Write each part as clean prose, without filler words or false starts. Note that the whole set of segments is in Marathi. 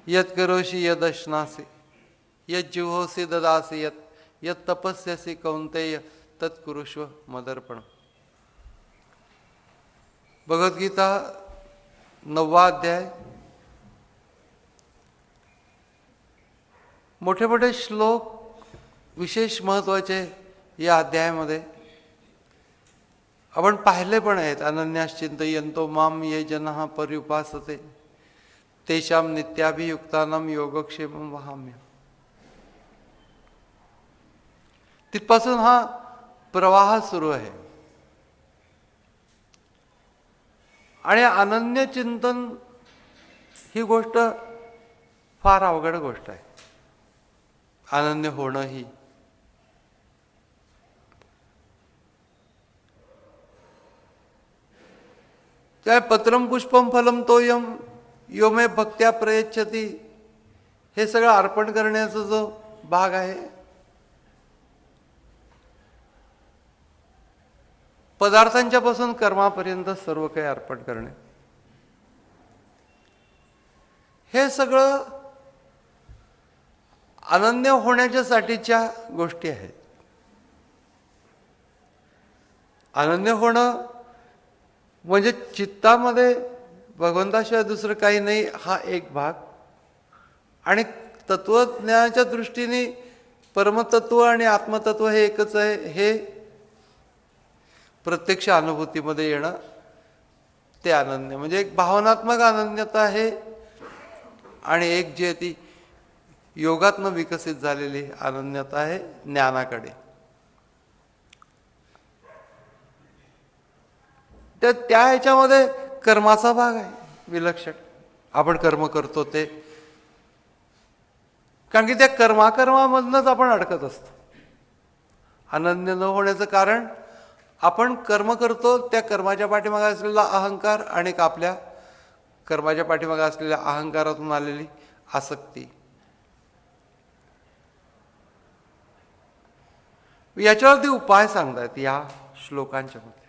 यत् करोषि यदश्नासि यज्जुहोसि ददासि यत् तपस्यसि कौंतेय तत्कुरुष्व मदर्पण. भगवद्गीता 9वा अध्याय. मोठे मोठे श्लोक विशेष महत्त्वाचे या अध्यायामध्ये आपण पाहिले पण आहेत. अनन्याश्चिंतयन्तो माम ये जनः पर्युपासते तेषां नित्याभियुक्तानां योगक्षेमं वहाम्य. तिथपासून हा प्रवाह सुरू आहे. आणि अनन्य चिंतन ही गोष्ट फार अवघड गोष्ट आहे. अनन्य होणं ही त्या पत्रम पुष्पम फलम तोयम यो मे भक्त्या प्रयच्छती, हे सगळं अर्पण करण्याचा जो भाग आहे, पदार्थांच्या पासून कर्मापर्यंत सर्व काही अर्पण करणे, हे सगळं अनन्य होण्याच्यासाठीच्या गोष्टी आहेत. अनन्य होणं म्हणजे चित्तामध्ये भगवंताशिवाय दुसरं काही नाही हा एक भाग. आणि तत्वज्ञानाच्या दृष्टीने परमतत्व आणि आत्मतत्व हे एकच आहे, हे प्रत्यक्ष अनुभूतीमध्ये येणं ते अनन्य. म्हणजे एक भावनात्मक अनन्यता आहे आणि एक जी आहे ती योगात्म विकसित झालेली अनन्यता आहे ज्ञानाकडे. तर त्या ह्याच्यामध्ये कर्माचा भाग आहे विलक्षण. आपण कर्म करतो ते, कारण की त्या कर्मामधनंच आपण अडकत असतो. अनन्य न होण्याचं कारण आपण कर्म करतो, त्या कर्माच्या पाठीमागे असलेला अहंकार आणि आपल्या कर्माच्या पाठीमागे असलेल्या अहंकारातून आलेली आसक्ती. याच्यावरती उपाय सांगतात या श्लोकांच्या मध्ये.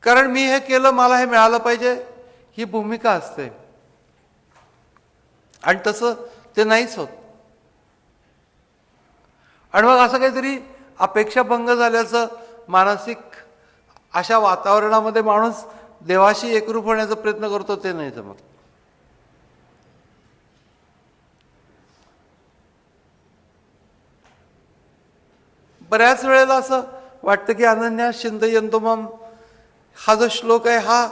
कारण मी हे केलं, मला हे मिळालं पाहिजे, ही भूमिका असते. आणि तसं ते नाहीच होत. आणि मग असं काहीतरी अपेक्षाभंग झाल्याचं मानसिक अशा वातावरणामध्ये माणूस देवाशी एकरूप होण्याचा प्रयत्न करतो, ते नाही जमत. बऱ्याच वेळेला असं वाटतं की अनन्यास चिंतयन्तो माम हा जो श्लोक आहे हा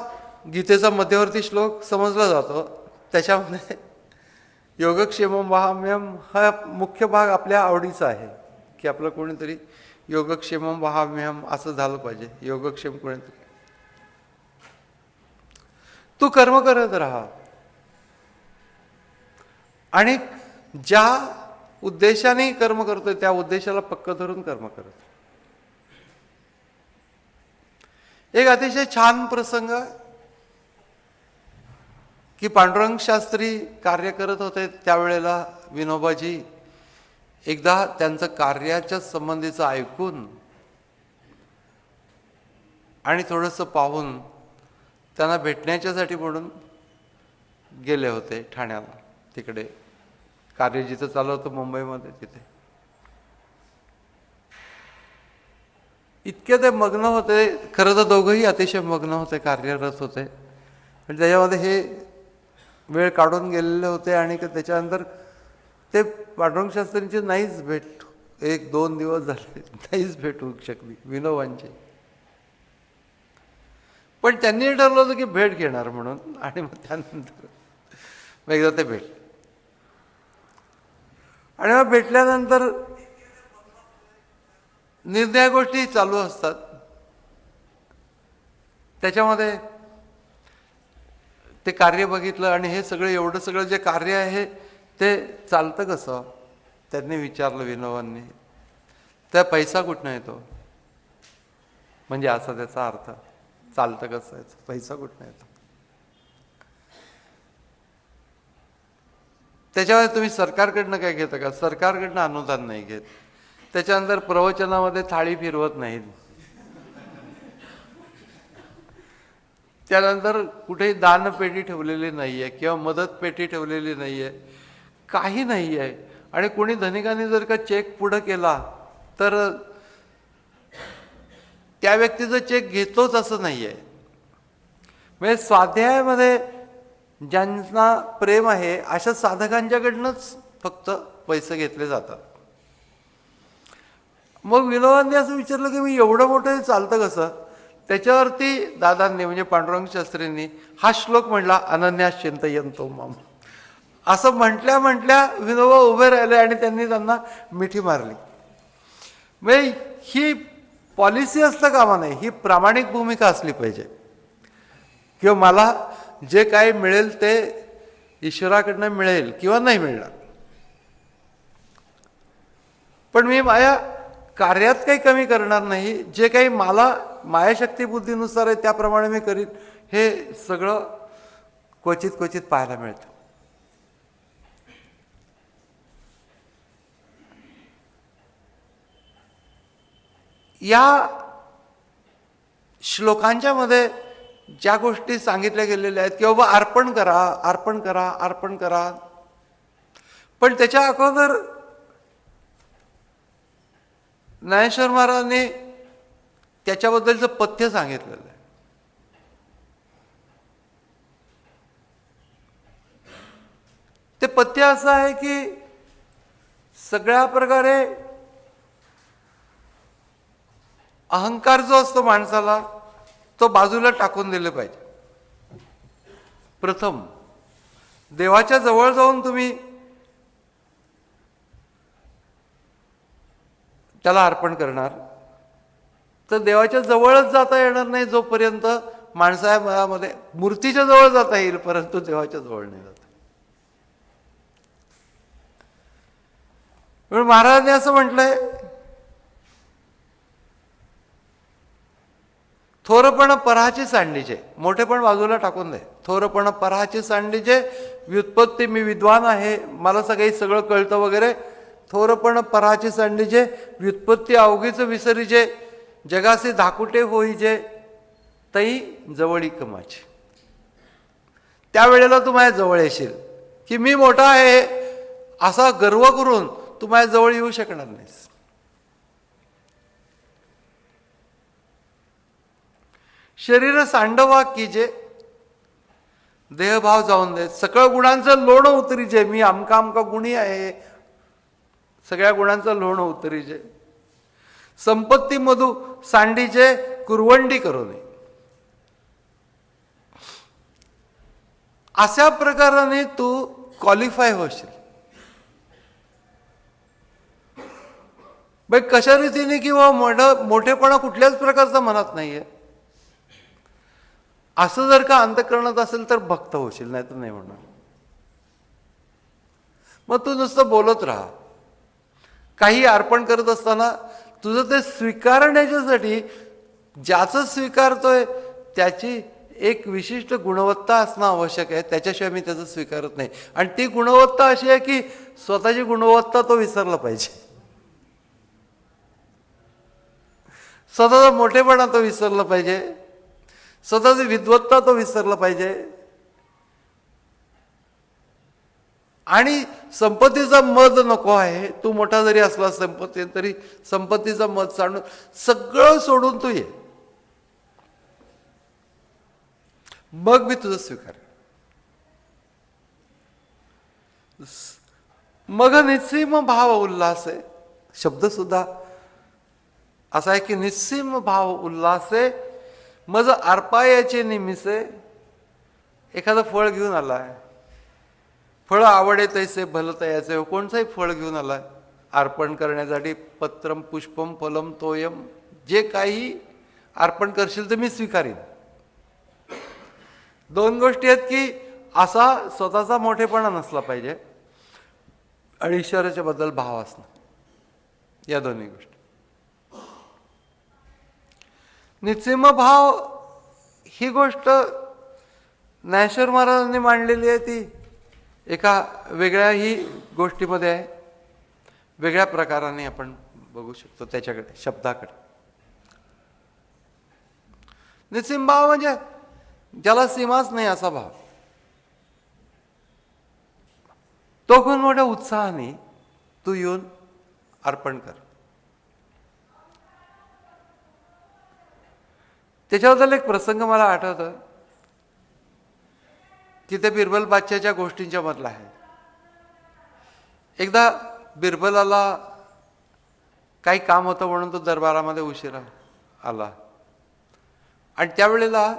गीतेचा मध्यवर्ती श्लोक समजला जातो. त्याच्यामध्ये योगक्षेमम वहाम्यम हा मुख्य भाग आपल्या आवडीचा आहे की आपलं कोणीतरी योगक्षेमम वहाम्यम असं झालं पाहिजे. योगक्षेम कोणीतरी, तू कर्म करत राहा आणि ज्या उद्देशाने कर्म करतोय त्या उद्देशाला पक्क धरून कर्म करत. एक अतिशय छान प्रसंग की पांडुरंग शास्त्री कार्य करत होते त्यावेळेला विनोबाजी एकदा त्यांचं कार्याच्या संबंधीचं ऐकून आणि थोडंसं पाहून त्यांना भेटण्याच्यासाठी म्हणून गेले होते ठाण्याला. तिकडे कार्य जिथं चालू होतं मुंबईमध्ये तिथे. इतके ते मग्न होते. खरं तर दोघंही अतिशय मग्न होते, कार्यरत होते. पण त्याच्यामध्ये हे वेळ काढून गेलेले होते आणि त्याच्यानंतर ते पांडुरंग शास्त्रींची नाहीच भेट, 1-2 दिवस झाले नाहीच भेट होऊ शकली विनोबांची. पण त्यांनी ठरवलं होतं की भेट घेणार म्हणून. आणि मग त्यानंतर एकदा ते भेट आणि मग भेटल्यानंतर निर्णय गोष्टी चालू असतात. त्याच्यामध्ये ते कार्य बघितलं आणि हे सगळं एवढं सगळं जे कार्य आहे ते चालतं कसं त्यांनी विचारलं विनोबांनी. त्या पैसा कुठनं येतो, म्हणजे असा त्याचा अर्थ. चालतं कसं आहे, पैसा कुठनं येतो. त्याच्यामध्ये तुम्ही सरकारकडनं काय घेता का, सरकारकडनं अनुदान नाही घेत. त्याच्यानंतर प्रवचनामध्ये थाळी फिरवत नाहीत. त्यानंतर कुठेही दानपेटी ठेवलेली नाही आहे किंवा मदत पेटी ठेवलेली नाही आहे, काही नाही आहे. आणि कोणी धनिकाने जर का चेक पुढं केला तर त्या व्यक्तीचा चेक घेतोच असं नाही आहे. म्हणजे स्वाध्यायामध्ये ज्यांना प्रेम आहे अशा साधकांच्याकडनंच फक्त पैसे घेतले जातात. मग विनोबांनी असं विचारलं की मी एवढं मोठं चालतं कसं. त्याच्यावरती दादांनी म्हणजे पांडुरंग शास्त्रींनी हा श्लोक म्हणला, अनन्यास चिंतयन्तो माम. असं म्हटल्या म्हटल्या विनोबा उभे राहिले आणि त्यांनी त्यांना मिठी मारली. म्हणजे ही पॉलिसी असता कामा नाही, ही प्रामाणिक भूमिका असली पाहिजे. किंवा मला जे काही मिळेल ते ईश्वराकडनं मिळेल किंवा नाही मिळणार, पण मी माझ्या कार्यात काही कमी करणार नाही. जे काही मला मायाशक्ती बुद्धीनुसार आहे त्याप्रमाणे मी करीन. हे सगळं क्वचित क्वचित पाहायला मिळतं. या श्लोकांच्या मध्ये ज्या गोष्टी सांगितल्या गेलेल्या आहेत की बाबा अर्पण करा, अर्पण करा, अर्पण करा, पण त्याच्या अगोदर ज्ञानेश्वर महाराजांनी त्याच्याबद्दलचं पथ्य सांगितलेलं आहे. ते पथ्य असं आहे की सगळ्या प्रकारे अहंकार जो असतो माणसाला तो बाजूला टाकून दिले पाहिजे. प्रथम देवाच्या जवळ जाऊन तुम्ही त्याला अर्पण करणार तर देवाच्या जवळच जाता येणार नाही जोपर्यंत माणसाच्या मनामध्ये. मूर्तीच्या जवळ जाता येईल परंतु देवाच्या जवळ नाही जाता. म्हणून महाराजांनी असं म्हटलंय, थोरपण पराची सांडीचे, मोठेपण बाजूला टाकून दे. थोरपण पराची सांडीचे, व्युत्पत्ती मी विद्वान आहे, मला सगळं कळतं वगैरे. थोरपण पराची सांडीचे, व्युत्पत्ती अवघीच विसरीचे, जगाचे धाकुटे होईचे, तई जवळी कमाची. त्यावेळेला तू माझ्या जवळ येशील की मी मोठा आहे असा गर्व करून तू माझ्या जवळ येऊ शकणार नाहीस. शरीर सांडवा कीजे, देहभाव जाऊन दे, सगळ्या गुणांचं लोण उतरीजे. मी आमका आमका गुणी आहे, सगळ्या गुणांचं लोण उतरीजे. संपत्ती मधू सांडीचे, कुरवंडी करू नये. अशा प्रकाराने तू क्वालिफाय होशील. बाई कशा रीतीने किंवा मोठेपणा कुठल्याच प्रकारचा मनात नाहीये. असं जर का अंतःकरणात असेल तर भक्त होशील, नाही तर नाही होणार. मग तू नुसतं बोलत राहा. काही अर्पण करत असताना तुझं ते स्वीकारण्याच्यासाठी ज्याचं स्वीकारतोय त्याची एक विशिष्ट गुणवत्ता असणं आवश्यक आहे. त्याच्याशिवाय मी त्याचं स्वीकारत नाही. आणि ती गुणवत्ता अशी आहे की स्वतःची गुणवत्ता तो विसरला पाहिजे. स्वतःचा मोठेपणा तो विसरला पाहिजे, स्वतःची विद्वत्ता तो विसरला पाहिजे. आणि संपत्तीचा मद नको आहे. तू मोठा जरी असला संपत्ती तरी संपत्तीचा मद सांडून सगळं सोडून तू ये, मग मी तुझं स्वीकार. मग निस्सीम भाव उल्हास आहे. शब्द सुद्धा असा आहे की निस्सीम भाव उल्हासे, मज अर्पायाचे निमिसे. एखादं फळ घेऊन आलाय, फळ आवडे तैसे भल तयाचे, कोणतंही फळ घेऊन आलाय अर्पण करण्यासाठी. पत्रम पुष्पम फलम तोयम, जे काही अर्पण करशील तर मी स्वीकारीन. दोन गोष्टी आहेत की असा स्वतःचा मोठेपणा नसला पाहिजे आणि ईश्वराच्या बद्दल भाव असणं. या दोन्ही गोष्टी. निस्सीम भाव ही गोष्ट ज्ञानेश्वर महाराजांनी मांडलेली आहे. ती एका वेगळ्याही गोष्टीमध्ये आहे, वेगळ्या प्रकाराने आपण बघू शकतो त्याच्याकडे, शब्दाकडे. निस्सीम भाव म्हणजे ज्याला सीमाच नाही असा भाव, तो खूप मोठ्या उत्साहाने तू येऊन अर्पण कर. त्याच्याबद्दल एक प्रसंग मला आठवतो की ते बिरबल बादशाहच्या गोष्टींच्या मधला आहे. एकदा बिरबलाला काही काम होतं म्हणून तो दरबारामध्ये उशिरा आला, आणि त्यावेळेला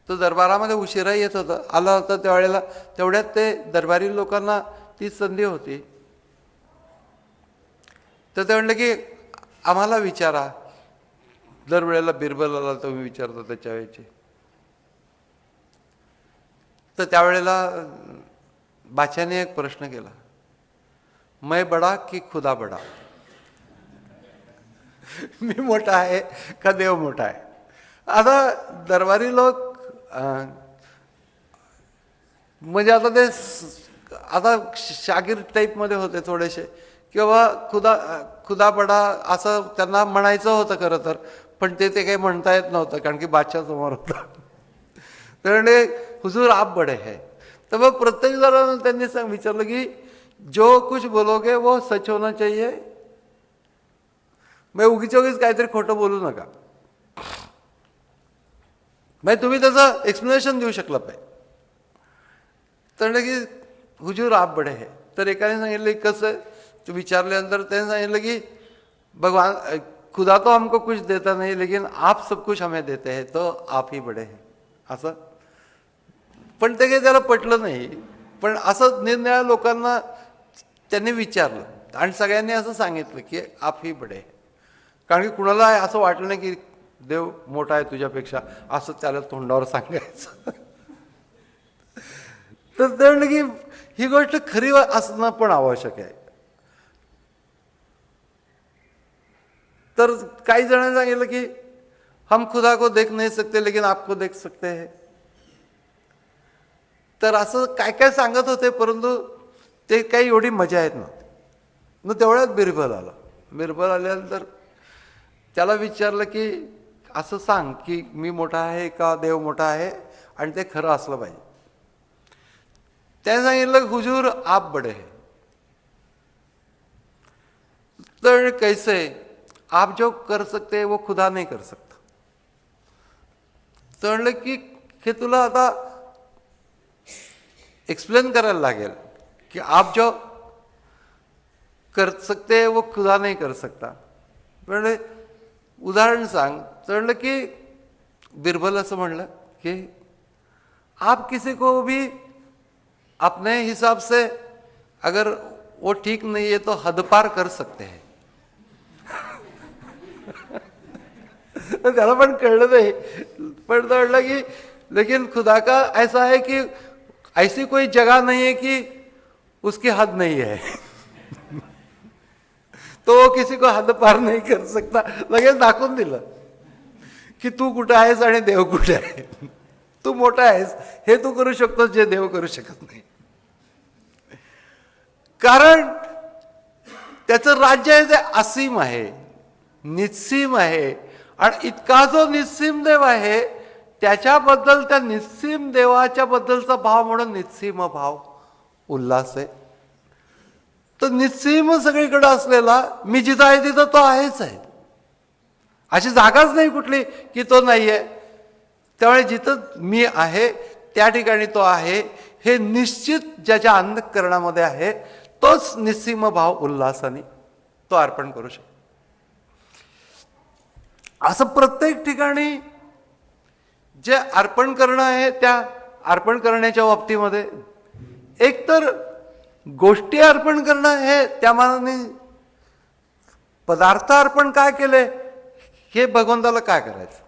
तो दरबारामध्ये उशिरा येत होता, आला होता त्यावेळेला. तेवढ्यात ते दरबारी लोकांना ती संधी होती, तर ते म्हणलं की आम्हाला विचारा. दरवेळेला बिरबलाला तुम्ही विचारता त्याच्या वेळेची. तर त्यावेळेला बादशाहने एक प्रश्न केला, मैं बडा की खुदा बडा? मी मोठा आहे का देव मोठा आहे? आता दरबारी लोक म्हणजे आता ते आता शागीर टाईपमध्ये होते थोडेसे, किंवा खुदा बडा असं त्यांना म्हणायचं होतं खरं तर, पण ते काही म्हणता येत नव्हतं कारण की बादशाह समोर होता. तर हुजूर आप बडे है. तर मग प्रत्येक जणांना त्यांनी विचारलं की जो कुछ बोलोगे वो सच होना चाहिए, मग उगीच काहीतरी खोटं बोलू नका. मग तुम्ही त्याचं एक्सप्लेनेशन देऊ शकला पाहिजे. तर की हुजूर आप बडे है. तर एकाने सांगितलं कसं, तो विचारल्यानंतर त्याने सांगितलं की भगवान खुदा तो हमको कुछ देता नहीं, लेकिन आप सब कुछ हमें देते हैं, तो आप ही बडे हैं असं. पण ते काही त्याला पटलं नाही. पण असं निरनिराळ्या लोकांना त्यांनी विचारलं आणि सगळ्यांनी असं सांगितलं की आप ही बडे है. कारण की कुणाला असं वाटलं नाही की देव मोठा आहे तुझ्यापेक्षा, असं त्याला तोंडावर सांगायचं. तर ते म्हणलं की ही गोष्ट खरी असणं पण आवश्यक आहे. तर काही जणांनी सांगितलं की हम खुदा को देख नहीं सकते लेकिन आपको देख सकते हैं. तर असं काय काय सांगत होते, परंतु ते काही एवढी मजा येत नव्हती. मग तेवढ्यात बिरबल आला. बिरबल आल्यानंतर त्याला विचारलं की असं सांग की मी मोठा आहे का देव मोठा आहे, आणि ते खरं असलं पाहिजे. त्याने सांगितलं हुजूर आप बडे है. तर कैसे? आप जो कर सकते हैं वो खुदा नहीं कर सकता. तर म्हणलं की हे तुला आता एक्सप्लेन करायला लागेल की आप जो कर सकते हैं वो खुदा नहीं कर सकता. म्हणजे उदाहरण सांग. तर म्हणलं की बिरबल असं म्हणलं की आप किसी को भी अपने हिसाब से अगर वो ठीक नहीं है तो हद पार कर सकते हैं. त्याला पण कळलं नाही. पण तो म्हणलं की लेकिन खुदा का ऐसा है कि ऐसी कोई जगह नहीं है कि उसकी हद नहीं है. तो वो किसी को हद पार नहीं कर सकता. लगेच दाखवून दिलं की तू कुठं आहेस आणि देव कुठे आहे. तू मोठा आहेस हे तू करू शकतोस जे देव करू शकत नाही. कारण त्याचं राज्य आहे ते असीम आहे, निस्सीम आहे. आणि इतका जो निस्सीम देव आहे त्याच्याबद्दल, त्या निस्सीम देवाच्या बद्दलचा भाव म्हणून निस्सीम भाव, उल्हास आहे. तर निस्सीम सगळीकडे असलेला मी जिथं आहे तिथं तो आहेच आहे. अशी जागाच नाही कुठली की तो नाही आहे. त्यामुळे जिथं मी आहे त्या ठिकाणी तो आहे हे निश्चित ज्याच्या अंतःकरणामध्ये आहे तोच निस्सीम भाव उल्हासाने तो अर्पण करू शकतो. असं प्रत्येक ठिकाणी जे अर्पण करणं आहे त्या अर्पण करण्याच्या बाबतीमध्ये एकतर गोष्टी अर्पण करणं हे त्या मानाने पदार्थ अर्पण काय केले हे भगवंताला काय करायचं,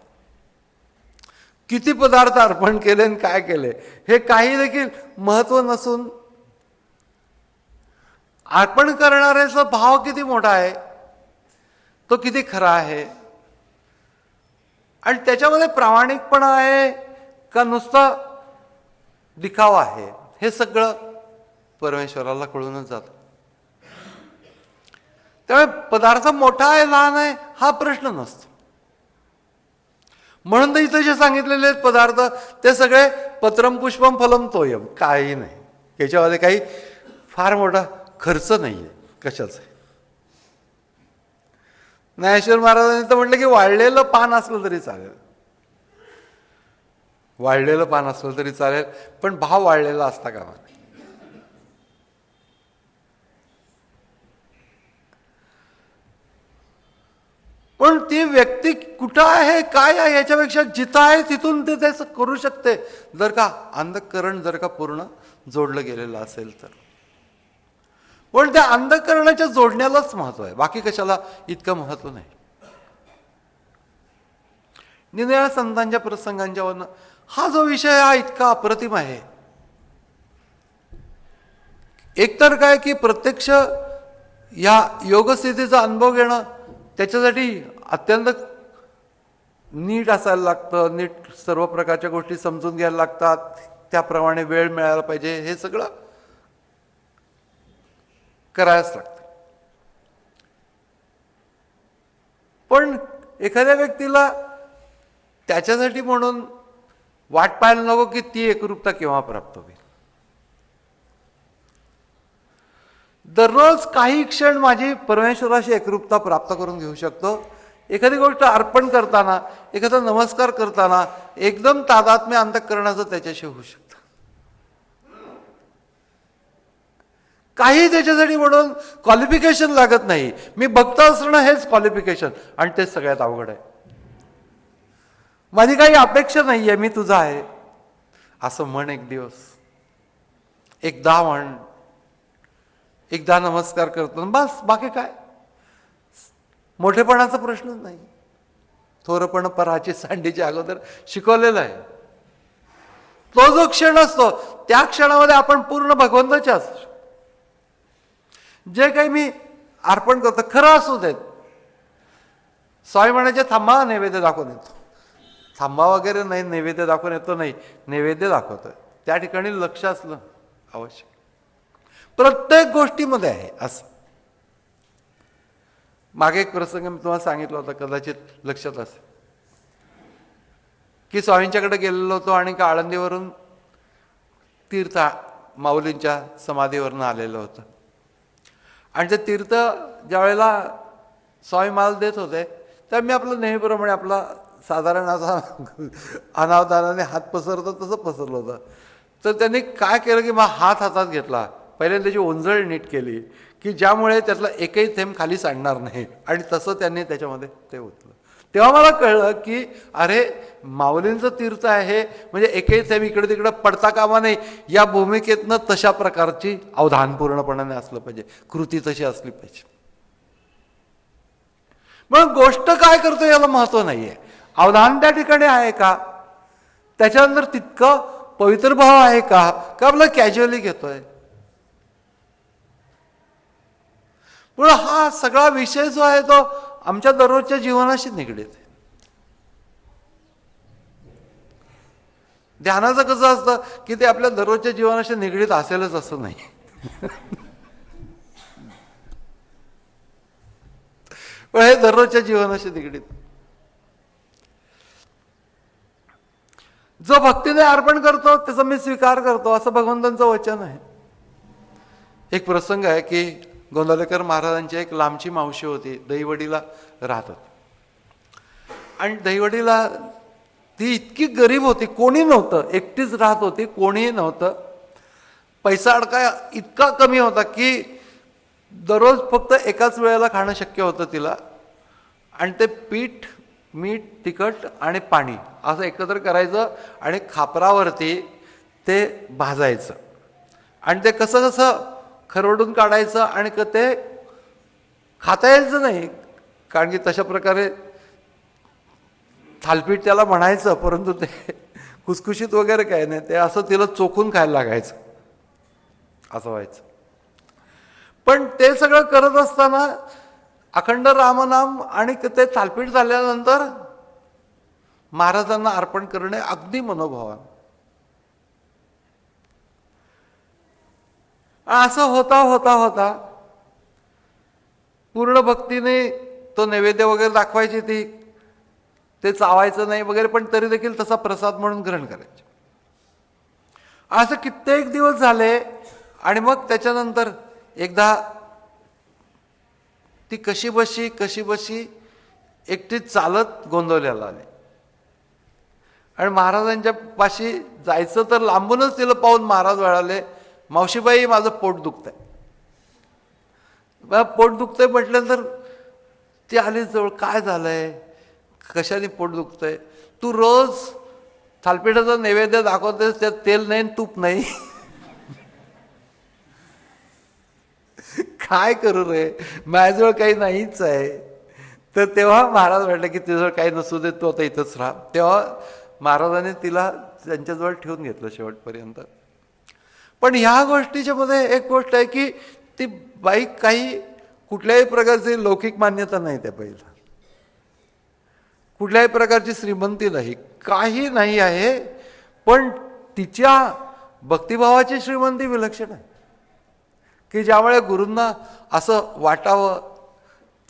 किती पदार्थ अर्पण केले आणि काय केले हे काही देखील महत्व नसून अर्पण करणाऱ्याचा भाव किती मोठा आहे, तो किती खरा आहे आणि त्याच्यामध्ये प्रामाणिकपणा आहे का नुसता दिखावा आहे हे सगळं परमेश्वराला कळूनच जातं. त्यामुळे पदार्थ मोठा आहे लहान आहे हा प्रश्न नसतो. म्हणून तर इथं जे सांगितलेले आहेत पदार्थ ते सगळे पत्रम पुष्पम फलम तोयम, काही नाही याच्यामध्ये काही फार मोठा खर्च नाही आहे कशाचा. ज्ञानेश्वर महाराजांनी तर म्हटलं की वाळलेलं पान असलं तरी चालेल, वाळलेलं पान असलं तरी चालेल, पण भाव वाळलेला असता कामा नये. पण ती व्यक्ती कुठं आहे काय आहे याच्यापेक्षा जिथं आहे तिथून ते त्याचं करू शकते, जर का अंधकरण जर का पूर्ण जोडलं गेलेलं असेल तर. पण त्या अंधकरणाच्या जोडण्यालाच महत्व आहे, बाकी कशाला इतकं महत्व नाही. निरनिराळ्या संतांच्या प्रसंगांच्यावरनं हा जो विषय हा इतका अप्रतिम आहे. एकतर काय की प्रत्यक्ष या योगस्थितीचा अनुभव घेणं त्याच्यासाठी अत्यंत नीट असायला लागतं, नीट सर्व प्रकारच्या गोष्टी समजून घ्यायला लागतात, त्याप्रमाणे वेळ मिळायला पाहिजे, हे सगळं करायलाच लागतं. पण एखाद्या व्यक्तीला त्याच्यासाठी म्हणून वाट पाहायला नको की ती एकरूपता केव्हा प्राप्त होईल. दररोज काही क्षण माझी परमेश्वराशी एकरूपता प्राप्त करून घेऊ शकतो. एखादी गोष्ट अर्पण करताना, एखादा नमस्कार करताना एकदम तादात्म्य अंतःकरणाचं त्याच्याशी होऊ शकतं. काही त्याच्यासाठी म्हणून क्वालिफिकेशन लागत नाही. मी भक्त असणं हेच क्वालिफिकेशन, आणि तेच सगळ्यात अवघड आहे. माझी काही अपेक्षा नाही आहे, मी तुझा आहे असं म्हण एक दिवस, एकदा म्हण, एकदा नमस्कार करतो बस, बाकी काय. मोठेपणाचा प्रश्नच नाही. थोरपण पराची सांडीच्या अगोदर शिकवलेलं आहे. तो जो क्षण असतो त्या क्षणामध्ये आपण पूर्ण भगवंताचे असतो. जे काही मी अर्पण करतो खरं असू देत. स्वामी म्हणायचे थांबा नैवेद्य दाखवून येतो. थांबा वगैरे नाही, नैवेद्य दाखवून येतो नाही, नैवेद्य दाखवतोय. त्या ठिकाणी लक्ष असलं आवश्यक, प्रत्येक गोष्टीमध्ये आहे असं. मागे एक प्रसंग मी तुम्हाला सांगितलं होता, कदाचित लक्षात असेल, की स्वामींच्याकडे गेलेलो होतो आणि आळंदीवरून तीर्थ माऊलींच्या समाधीवरनं आलेलं होतं. आणि ते तीर्थ ज्या वेळेला स्वामी माल देत होते तर मी आपलं नेहमीप्रमाणे आपला साधारण असा अनावधानाने हात पसरतो तसं पसरलं होतं. तर त्यांनी काय केलं की मग हात हातात घेतला, पहिल्यांदा त्याची ओंजळ नीट केली की ज्यामुळे त्यातला एकही थेंब खाली सांडणार नाही, आणि तसं त्यांनी त्याच्यामध्ये ते ओतलं. तेव्हा मला कळलं की अरे माऊलींचं तीर्थ आहे म्हणजे एकही थेंब इकडे तिकडे पडता कामा नाही. या भूमिकेतनं तशा प्रकारची अवधान पूर्णपणाने असलं पाहिजे, कृती तशी असली पाहिजे. मग गोष्ट काय करतो याला महत्व नाहीये, अवधान त्या ठिकाणी आहे का, त्याच्यानंतर तितकं पवित्र भाव आहे का आपलं कॅज्युअली घेतोय. पण हा सगळा विषय जो आहे तो आमच्या दररोजच्या जीवनाशी निगडीत आहे. ध्यानाचं कसं असतं की ते आपल्या दररोजच्या जीवनाशी निगडीत असेलच असं नाही. पण हे दररोजच्या जीवनाशी निगडीत. जो भक्तीने अर्पण करतो त्याचा मी स्वीकार करतो असं भगवंतांचं वचन आहे. एक प्रसंग आहे की गोंदवलेकर महाराजांची एक लांबची मावशी होती, दहिवडीला राहत होती. आणि दहिवडीला ती इतकी गरीब होती, कोणी नव्हतं, एकटीच राहत होती, कोणीही नव्हतं. पैसा अडका इतका कमी होता की दररोज फक्त एकाच वेळेला खाणं शक्य होतं तिला. आणि ते पीठ, मीठ, तिखट आणि पाणी असं एकत्र करायचं आणि खापरावरती ते भाजायचं, आणि ते कसं कसं खरवडून काढायचं, आणि ते खाता यायचं नाही कारण की तशा प्रकारे थालपीठ त्याला म्हणायचं, परंतु ते खुसखुशीत वगैरे काय नाही, ते असं तिला चोखून खायला लागायचं, असं व्हायचं. पण ते सगळं करत असताना अखंड रामनाम आणि ते थालपीठ झाल्यानंतर महाराजांना अर्पण करणे अगदी मनोभावानं. असं होता होता होता पूर्ण भक्तीने तो नैवेद्य वगैरे दाखवायची ती ते चावायचं नाही वगैरे, पण तरी देखील तसा प्रसाद म्हणून ग्रहण करायचे. असं कित्येक दिवस झाले. आणि मग त्याच्यानंतर एकदा ती कशी बशी एकटी चालत गोंदवल्याला आली आणि महाराजांच्या पाशी जायचं तर लांबूनच तिला पाहून महाराज वळाले, मावशीबाई माझं पोट दुखतंय. पोट दुखतंय म्हटल्यानंतर ती आली जवळ. काय झालंय, कशाने पोट दुखतंय? तू रोज थालपिठाचा नैवेद्य दाखवतेस, त्यात तेल नाही तूप नाही. काय करू रे, माझ्याजवळ काही नाहीच आहे. तर तेव्हा महाराज म्हटलं की तुझ्याजवळ काही नसू दे, तू आता इथंच राहा. तेव्हा महाराजांनी तिला त्यांच्याजवळ ठेवून घेतलं शेवटपर्यंत. पण ह्या गोष्टीच्या मध्ये एक गोष्ट आहे की ती बाई काही कुठल्याही प्रकारची लौकिक मान्यता नाही, त्या बाईला कुठल्याही प्रकारची श्रीमंती नाही, काही नाही आहे. पण तिच्या भक्तिभावाची श्रीमंती विलक्षण आहे की ज्यामुळे गुरूंना असं वाटावं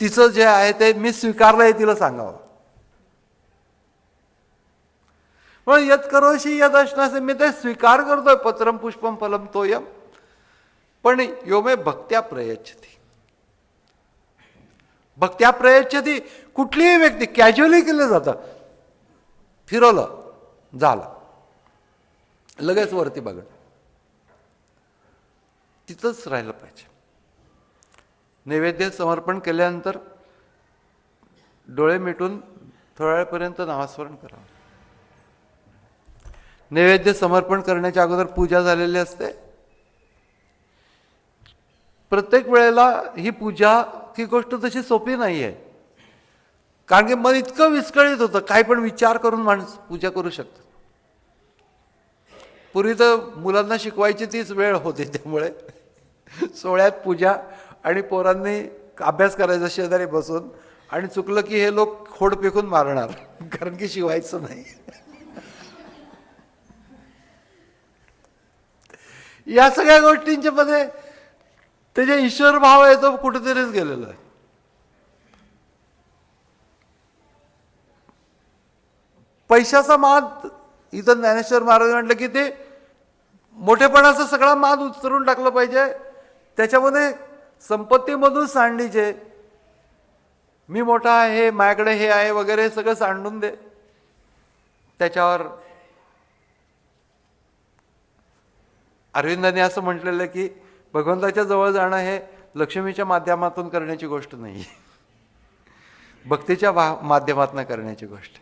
तिचं जे आहे ते मी स्वीकारलं आहे, तिला सांगावं. पण यत् करोषि यद अश्नासी, मी ते स्वीकार करतोय. पत्रम पुष्पम फलम तोयम. पण यो मे भक्त्या प्रयच्छति. भक्त्या प्रयच्छति कुठलीही व्यक्ती कॅज्युअली केलं जातं. फिरवलं झालं, लगेच वरती बघणं, तिथंच राहिलं पाहिजे. नैवेद्य समर्पण केल्यानंतर डोळे मिटून थोड्या वेळपर्यंत नामस्मरण करावं. नैवेद्य समर्पण करण्याच्या अगोदर पूजा झालेली असते. प्रत्येक वेळेला ही पूजा ही गोष्ट तशी सोपी नाही आहे, कारण की मन इतकं विस्कळीत होतं, काही पण विचार करून माणूस पूजा करू शकतो. पूर्वी तर मुलांना शिकवायची तीच वेळ होती, त्यामुळे सोहळ्यात पूजा आणि पोरांनी अभ्यास करायचा शेजारी बसून, आणि चुकलं की हे लोक खोड फेकून मारणार, कारण की शिवायचं नाही. या सगळ्या गोष्टींच्या मध्ये ते जे ईश्वर भाव आहे तो कुठेतरीच गेलेला आहे. पैशाचा माद, इथं ज्ञानेश्वर महाराज म्हटलं की ते मोठेपणाचा सगळा माद उचलून टाकलं पाहिजे. त्याच्यामध्ये संपत्तीमधून सांडीचे, मी मोठा आहे, माझ्याकडे हे आहे वगैरे सगळं सांडून दे. त्याच्यावर अरविंदांनी असं म्हटलेलं आहे की भगवंताच्या जवळ जाणं हे लक्ष्मीच्या माध्यमातून करण्याची गोष्ट नाही, भक्तीच्या माध्यमातून करण्याची गोष्ट.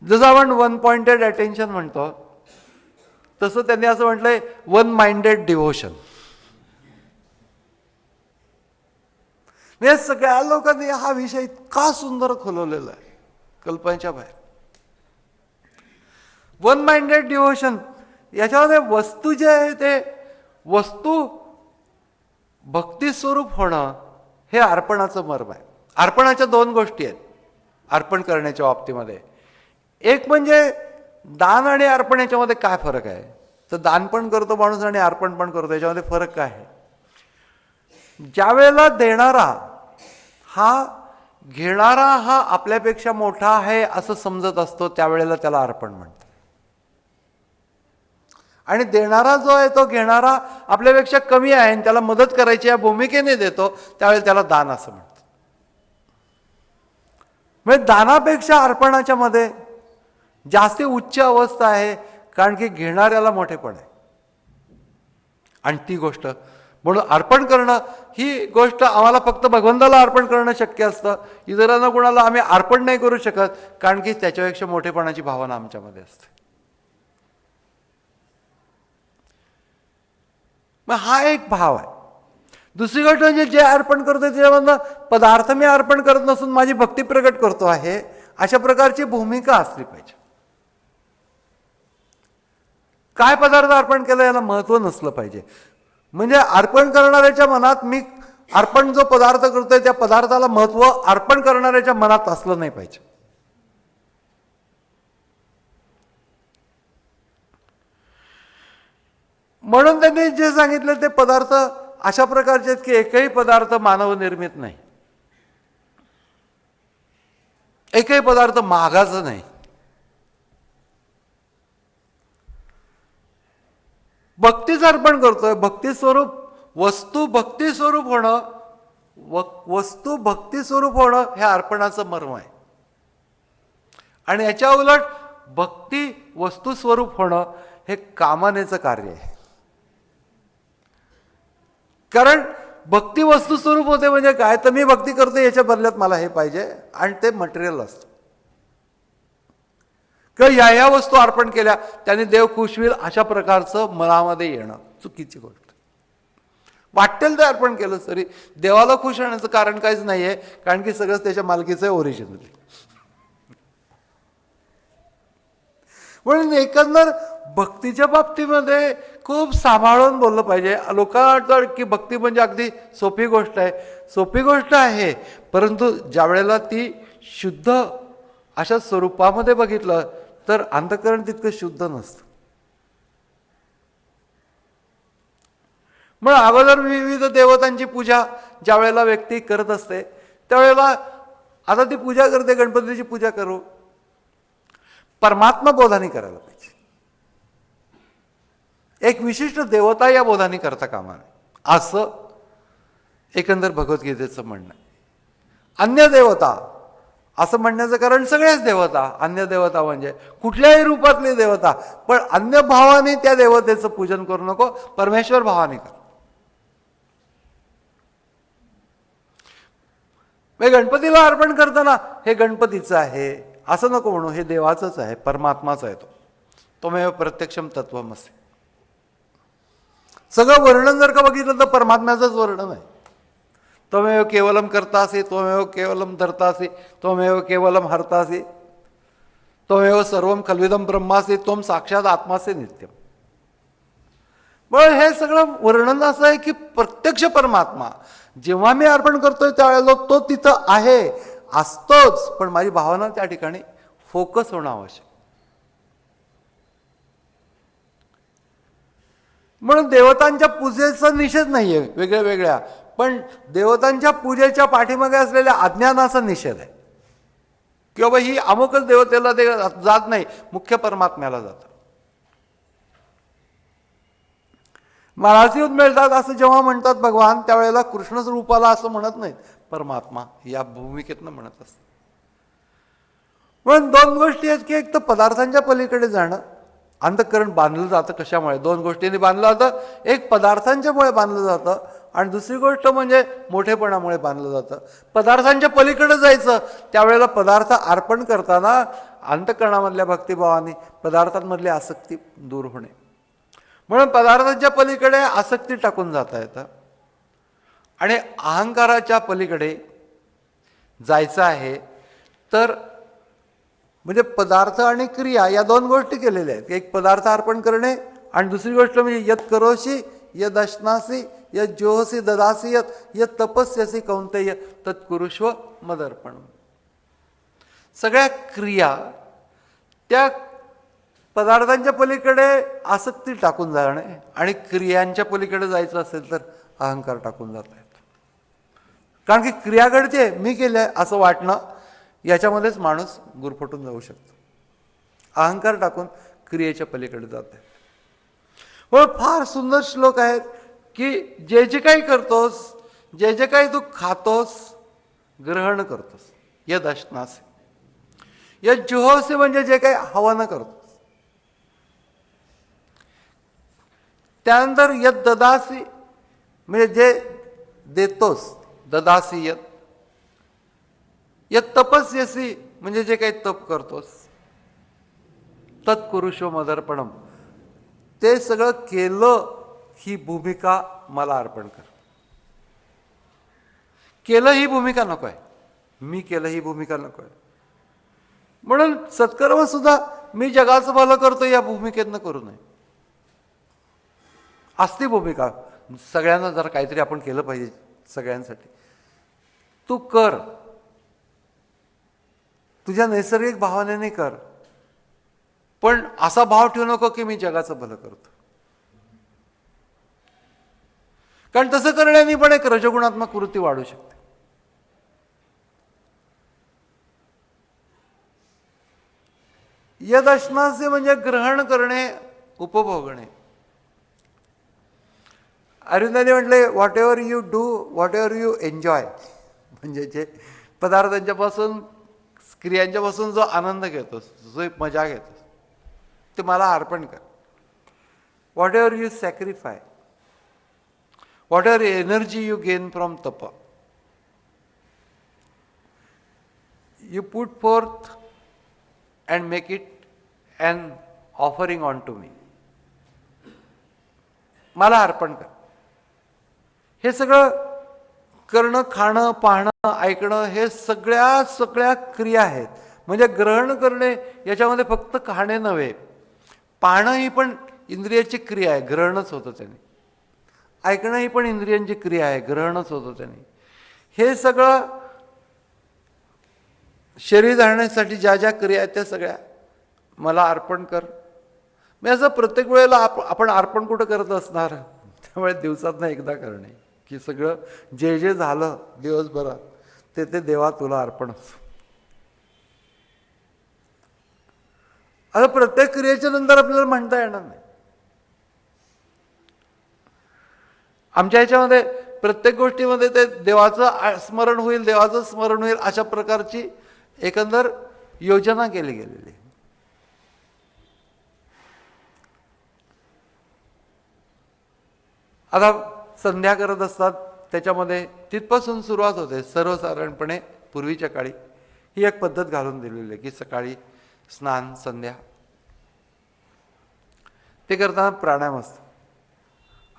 जसं आपण वन पॉइंटेड अटेन्शन म्हणतो, तसं त्यांनी असं म्हटलंय वन माइंडेड डिव्होशन. सगळ्या लोकांनी हा विषय इतका सुंदर खोलवलेला आहे, कल्पनेच्या बाहेर. वन माइंडेड डिव्होशन, याच्यामध्ये वस्तू जे आहे ते वस्तू भक्ती स्वरूप होणं हे अर्पणाचं मर्म आहे. अर्पणाच्या दोन गोष्टी आहेत अर्पण करण्याच्या बाबतीमध्ये. एक म्हणजे दान आणि अर्पण, याच्यामध्ये काय फरक आहे? तर दान पण करतो माणूस आणि अर्पण पण करतो, याच्यामध्ये फरक काय आहे? ज्या वेळेला देणारा हा घेणारा हा आपल्यापेक्षा मोठा आहे असं समजत असतो, त्यावेळेला त्याला अर्पण म्हणतात. आणि देणारा जो आहे तो घेणारा आपल्यापेक्षा कमी आहे आणि त्याला मदत करायची या भूमिकेने देतो, त्यावेळेला त्याला दान असं म्हणतात. म्हणजे दानापेक्षा अर्पणाच्या मध्ये जास्ती उच्च अवस्था आहे, कारण की घेणाऱ्याला मोठेपण आहे. आणि ती गोष्ट म्हणून अर्पण करणं ही गोष्ट आम्हाला फक्त भगवंताला अर्पण करणं शक्य असतं. इतरांना कोणाला आम्ही अर्पण नाही करू शकत, कारण की त्याच्यापेक्षा मोठेपणाची भावना आमच्यामध्ये असते. मग हा एक भाव आहे. दुसरी गोष्ट म्हणजे जे अर्पण करतोय त्याच्यामधनं पदार्थ मी अर्पण करत नसून माझी भक्ती प्रकट करतो आहे, अशा प्रकारची भूमिका असली पाहिजे. काय पदार्थ अर्पण केला याला महत्त्व नसलं पाहिजे. म्हणजे अर्पण करणाऱ्याच्या मनात मी अर्पण जो पदार्थ करतोय त्या पदार्थाला महत्त्व अर्पण करणाऱ्याच्या मनात असलं नाही पाहिजे. म्हणून त्यांनी जे सांगितलं ते पदार्थ अशा प्रकारचे आहेत की एकही पदार्थ मानव निर्मित नाही. एकही पदार्थ महागाचा नाही. भक्तीच अर्पण करतोय. भक्ती स्वरूप वस्तू भक्ती स्वरूप होणं, वस्तू भक्ती स्वरूप होणं हे अर्पणाचं मर्म आहे. आणि याच्या उलट भक्ती वस्तू स्वरूप होणं हे कामनेचं कार्य आहे. कारण भक्ती वस्तू स्वरूप होते म्हणजे काय, तर मी भक्ती करतो याच्या बदल्यात मला हे पाहिजे, आणि ते मटेरियल असतं. किंवा या वस्तू अर्पण केल्या त्याने देव खुश होईल अशा प्रकारचं मनामध्ये येणं चुकीची गोष्ट. वाटेल ते अर्पण केलं तरी देवाला खुश होण्याचं कारण काहीच नाही आहे, कारण की सगळंच त्याच्या मालकीचं आहे, ओरिजिनल. म्हणून एकंदर भक्तीच्या बाबतीमध्ये खूप सांभाळून बोललं पाहिजे. लोकांना वाटतं की भक्ती म्हणजे अगदी सोपी गोष्ट आहे. सोपी गोष्ट आहे, परंतु ज्या वेळेला ती शुद्ध अशा स्वरूपामध्ये बघितलं तर अंतःकरण तितकं शुद्ध नसतं. मग अगोदर विविध देवतांची पूजा ज्या वेळेला व्यक्ती करत असते त्यावेळेला, आता ती पूजा करते, गणपतीची पूजा करू, परमात्मा बोधाने करायला पाहिजे. एक विशिष्ट देवता या बोधाने करता कामा नये, असं एकंदर भगवद्गीतेचं म्हणणं आहे. अन्य देवता असं म्हणण्याचं कारण सगळ्याच देवता, अन्य देवता म्हणजे कुठल्याही रूपातली देवता, पण अन्य भावाने त्या देवतेचं पूजन करू नको, परमेश्वर भावाने कर. गणपतीला अर्पण करताना हे गणपतीचं आहे असं नको म्हणू, हे देवाचंच आहे, परमात्माचा आहे. त्वमेव प्रत्यक्षम तत्वमसि. सगळं वर्णन जर का बघितलं तर परमात्म्याचंच वर्णन आहे. त्वमेव केवलम कर्तासि, त्वमेव केवलम धर्तासि, त्वमेव केवलम हर्तासि, त्वमेव सर्वम खल्विदम ब्रह्मासि, त्वम साक्षात आत्मासे नित्यम. पण हे सगळं वर्णन असं आहे की प्रत्यक्ष परमात्मा जेव्हा मी अर्पण करतोय त्यावेळेला तो तिथं आहे, असतोच, पण माझी भावना त्या ठिकाणी फोकस होणं आवश्यक. म्हणून देवतांच्या पूजेचा निषेध नाहीये वेगळ्या वेगळ्या, पण देवतांच्या पूजेच्या पाठीमागे असलेल्या अज्ञानाचा निषेध आहे. की बाबा ही अमुकच देवतेला ते जात नाही, मुख्य परमात्म्याला जातं. महाराज मिळतात असं जेव्हा म्हणतात भगवान, त्यावेळेला कृष्ण रूपाला असं म्हणत नाहीत, परमात्मा या भूमिकेतनं म्हणत असत. म्हणून दोन गोष्टी आहेत की एक तर पदार्थांच्या पलीकडे जाणं, अंतःकरण बांधलं जातं कशामुळे, दोन गोष्टींनी बांधलं जातं. एक पदार्थांच्यामुळे बांधलं जातं आणि दुसरी गोष्ट म्हणजे मोठेपणामुळे बांधलं जातं. पदार्थांच्या पलीकडे जायचं त्यावेळेला पदार्थ अर्पण करताना अंतःकरणामधल्या भक्तिभावाने पदार्थांमधली आसक्ती दूर होणे. म्हणून पदार्थांच्या पलीकडे आसक्ती टाकून जाता येतं आणि अहंकाराच्या पलीकडे जायचं आहे तर म्हणजे पदार्थ आणि क्रिया या दोन गोष्टी केलेल्या आहेत. एक पदार्थ अर्पण करणे आणि दुसरी गोष्ट म्हणजे यत करोशी यद अश्नासी यत जोहसी ददासी यत तपस्यसी कौंतेय तत्कुरुष्व मदर्पण. सगळ्या क्रिया त्या पदार्थांच्या पलीकडे आसक्ती टाकून जाणे आणि क्रियांच्या पलीकडे जायचं असेल तर अहंकार टाकून जाता येतो. कारण की क्रिया घडते, मी केलंय असं वाटणं, याच्यामध्येच माणूस गुरफटून जाऊ शकतो. अहंकार टाकून क्रियेच्या पलीकडे जात आहे. पण फार सुंदर श्लोक आहेत की जे जे काही करतोस, जे जे काही तू खातोस, ग्रहण करतोस, यद अश्नासी, यद जुहोसी म्हणजे जे काही हवन करतोस, त्यानंतर यद ददासी म्हणजे जे देतोस, ददासी यत, यत तपस्यसी म्हणजे जे काही तप करतोस, तत्कुरुष्व मदर्पणम, ते सगळं केलं ही भूमिका मला अर्पण कर. केलं ही भूमिका नको आहे, मी केलं ही भूमिका नको आहे. म्हणून सत्कर्म सुद्धा मी जगाचं भलं करतो या भूमिकेतनं करू नये. असती भूमिका सगळ्यांना जरा काहीतरी आपण केलं पाहिजे सगळ्यांसाठी, तू कर, तुझ्या नैसर्गिक भावनेने कर, पण असा भाव ठेवू नको की मी जगाचं भलं करतो. कारण तसं करण्याने पण एक रजगुणात्मक वृत्ती वाढू शकते. यदश्नासी म्हणजे ग्रहण करणे, उपभोगणे. अरविंदांनी म्हटले what ever you do, what ever you enjoy, म्हणजे जे पदार्थांच्या पासून, क्रियांच्या पासून जो आनंद घेतोस, जो मजा घेतोस, ते मला अर्पण कर. Whatever you sacrifice, whatever energy you gain from tapa, you put forth and make it an offering on to me. मला अर्पण कर. हे सगळं करणं, खाणं, पाहणं, ऐकणं, हे सगळ्या क्रिया आहेत. म्हणजे ग्रहण करणे याच्यामध्ये फक्त खाणे नव्हे, पाहणं ही पण इंद्रियाची क्रिया आहे, ग्रहणच होतं त्याने. ऐकणं ही पण इंद्रियांची क्रिया आहे, ग्रहणच होतं त्याने. हे सगळं शरीर धारण्यासाठी ज्या ज्या क्रिया आहेत त्या सगळ्या मला अर्पण कर. मी असं प्रत्येक वेळेला आपण अर्पण कुठं करत असणार, त्यामुळे दिवसातनं एकदा करणे, की सगळं जे जे झालं दिवसभरात ते ते देवा तुला अर्पण असतं. आता प्रत्येक क्रियेच्या नंतर आपल्याला म्हणता येणार नाही. आमच्या ह्याच्यामध्ये प्रत्येक गोष्टीमध्ये ते देवाचं स्मरण होईल, देवाचं स्मरण होईल, अशा प्रकारची एकंदर योजना केली गेलेली. आता संध्या करत असतात, त्याच्यामध्ये तिथपासून सुरुवात होते. सर्वसाधारणपणे पूर्वीच्या काळी ही एक पद्धत घालून दिलेली आहे की सकाळी स्नान, संध्या, ते करताना प्राणायाम असतो.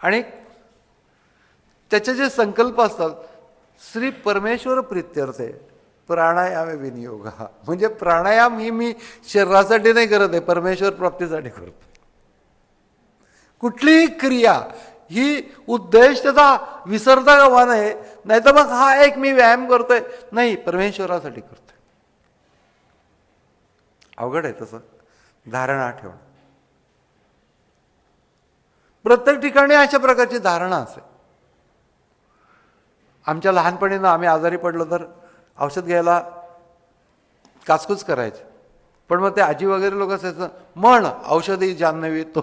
आणि त्याचे जे संकल्प असतात, श्री परमेश्वर प्रीत्यर्थे प्राणायाम विनियोग, म्हणजे प्राणायाम ही मी शरीरासाठी नाही करत आहे, परमेश्वर प्राप्तीसाठी करतो. कुठलीही क्रिया ही उद्देश त्याचा विसरता कामा नये, नाही तर मग हा एक मी व्यायाम करतोय, नाही, परमेश्वरासाठी करतोय. अवघड आहे तसं धारणा ठेवणं. प्रत्येक ठिकाणी अशा प्रकारची धारणा असेल. आमच्या लहानपणीनं आम्ही आजारी पडलो तर औषध घ्यायला काचकूच करायचं, पण मग ते आजी वगैरे लोक असायचं, म्हण औषधी जान्हवी तो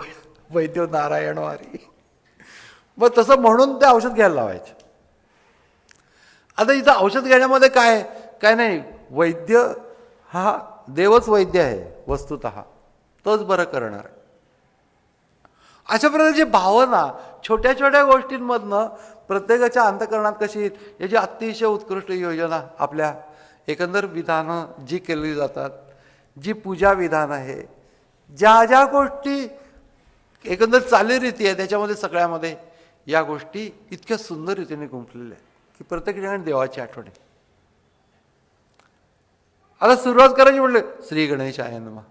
वैद्य नारायण वारी, मग तसं म्हणून ते औषध घ्यायला लावायचे. आता इथं औषध घेण्यामध्ये काय काय नाही, वैद्य हा देवच वैद्य आहे वस्तुतः, तोच बरं करणार आहे. अशा प्रकारची भावना छोट्या छोट्या गोष्टींमधनं प्रत्येकाच्या अंतःकरणात कशी येईल, याची अतिशय उत्कृष्ट योजना आपल्या एकंदर विधानं जी केली जातात, जी पूजा विधान आहे, ज्या ज्या गोष्टी एकंदर चालीरीती आहे, त्याच्यामध्ये सगळ्यामध्ये या गोष्टी इतक्या सुंदर रीतीने गुंफलेल्या आहेत की प्रत्येक ठिकाणी देवाची आठवण आहे. आता सुरुवात करायची म्हटलं श्री गणेशाय नमः.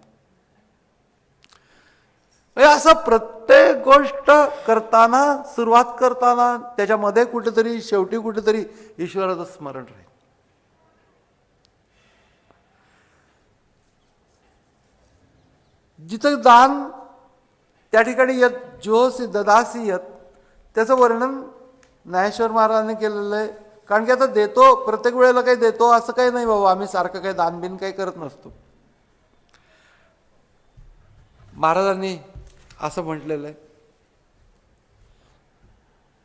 असं प्रत्येक गोष्ट करताना, सुरुवात करताना त्याच्यामध्ये कुठेतरी शेवटी कुठेतरी ईश्वराचं स्मरण राहील. जिथं दान त्या ठिकाणी यत जोसी ददासी यत, त्याचं वर्णन ज्ञानेश्वर महाराजांनी केलेलं आहे. कारण की आता देतो, प्रत्येक वेळेला काही देतो असं काही नाही बाबा, आम्ही सारखं काही दानबिन काही करत नसतो. महाराजांनी असं म्हटलेलं आहे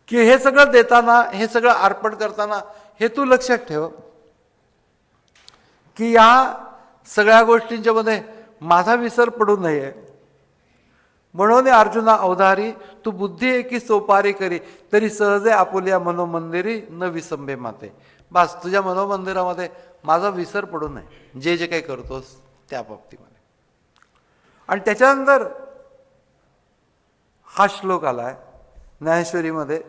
की हे सगळं देताना, हे सगळं अर्पण करताना हे तू लक्षात ठेव की या सगळ्या गोष्टींच्या मध्ये माझा विसर पडू नये. म्हणून अर्जुना अवधारी तू बुद्धी एकी सोपारी करी, तरी सहजे आपुल्या मनोमंदिरी न विसंबे माते. बस तुझ्या मनोमंदिरामध्ये माझा विसर पडू नये, जे जे काही करतोस त्या बाबतीमध्ये. आणि त्याच्यानंतर हा श्लोक आलाय ज्ञानेश्वरीमध्ये,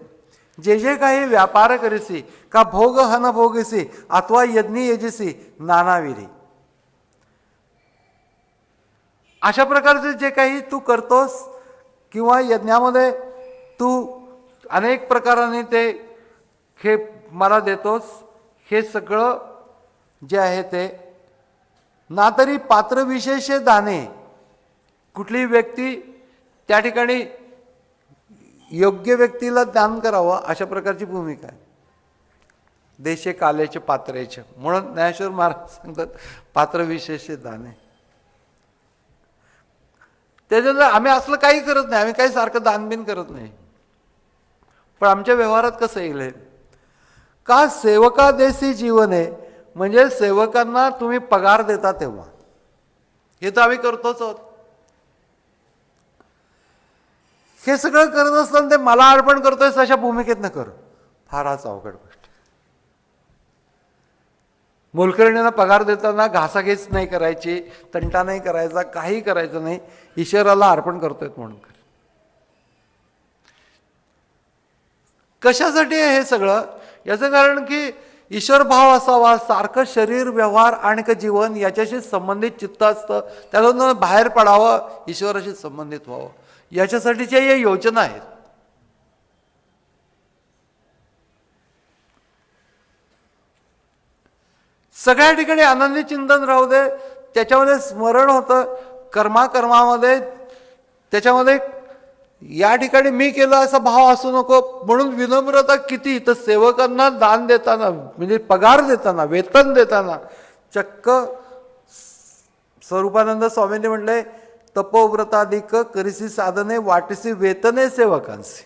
जे जे काही व्यापार करीसी का भोग हन भोगीसी अथवा यज्ञी यजिसी नानाविधी. अशा प्रकारचे जे काही तू करतोस किंवा यज्ञामध्ये तू अनेक प्रकाराने ते हे मला देतोस, हे सगळं जे आहे ते ना तरी पात्रविशेष दाने, कुठली व्यक्ती त्या ठिकाणी योग्य व्यक्तीला दान करावं अशा प्रकारची भूमिका आहे. देशे कालेचे पात्रेचे, म्हणून ज्ञानेश्वर महाराज सांगतात पात्रविशेष दाने. त्याच्यानंतर आम्ही असलं काही करत नाही, आम्ही काही सारखं दानबिन करत नाही. पण आमच्या व्यवहारात कसं येईल हे? का सेवका देसी जीवन आहे, म्हणजे सेवकांना तुम्ही पगार देता तेव्हा. हे तर आम्ही करतोच आहोत. हे सगळं करत असताना ते मला अर्पण करतोय अशा भूमिकेत न कर, फारच अवघड गोष्ट. मोलकरणींना पगार देताना घासाघीस नाही करायची, तंटा नाही करायचा, काही करायचं नाही, ईश्वराला अर्पण करतोय म्हणून कर. कशासाठी आहे हे सगळं? याचं कारण की ईश्वर भाव असावा, सारखं शरीर व्यवहार आणि जीवन याच्याशी संबंधित चित्त असतं, त्यातून बाहेर पडावं, ईश्वराशी संबंधित व्हावं, याच्यासाठीच्या या योजना आहेत. सगळ्या ठिकाणी आनंदी चिंतन राहू दे, त्याच्यामध्ये स्मरण होतं कर्मामध्ये, त्याच्यामध्ये या ठिकाणी मी केलं असा भाव असू नको. म्हणून विनम्रता किती, तर सेवकांना दान देताना म्हणजे पगार देताना, वेतन देताना, चक्क स्वरूपानंद स्वामींनी म्हटलंय, तपोव्रताधिक करिसी साधने वाटिसी वेतने सेवकांसी.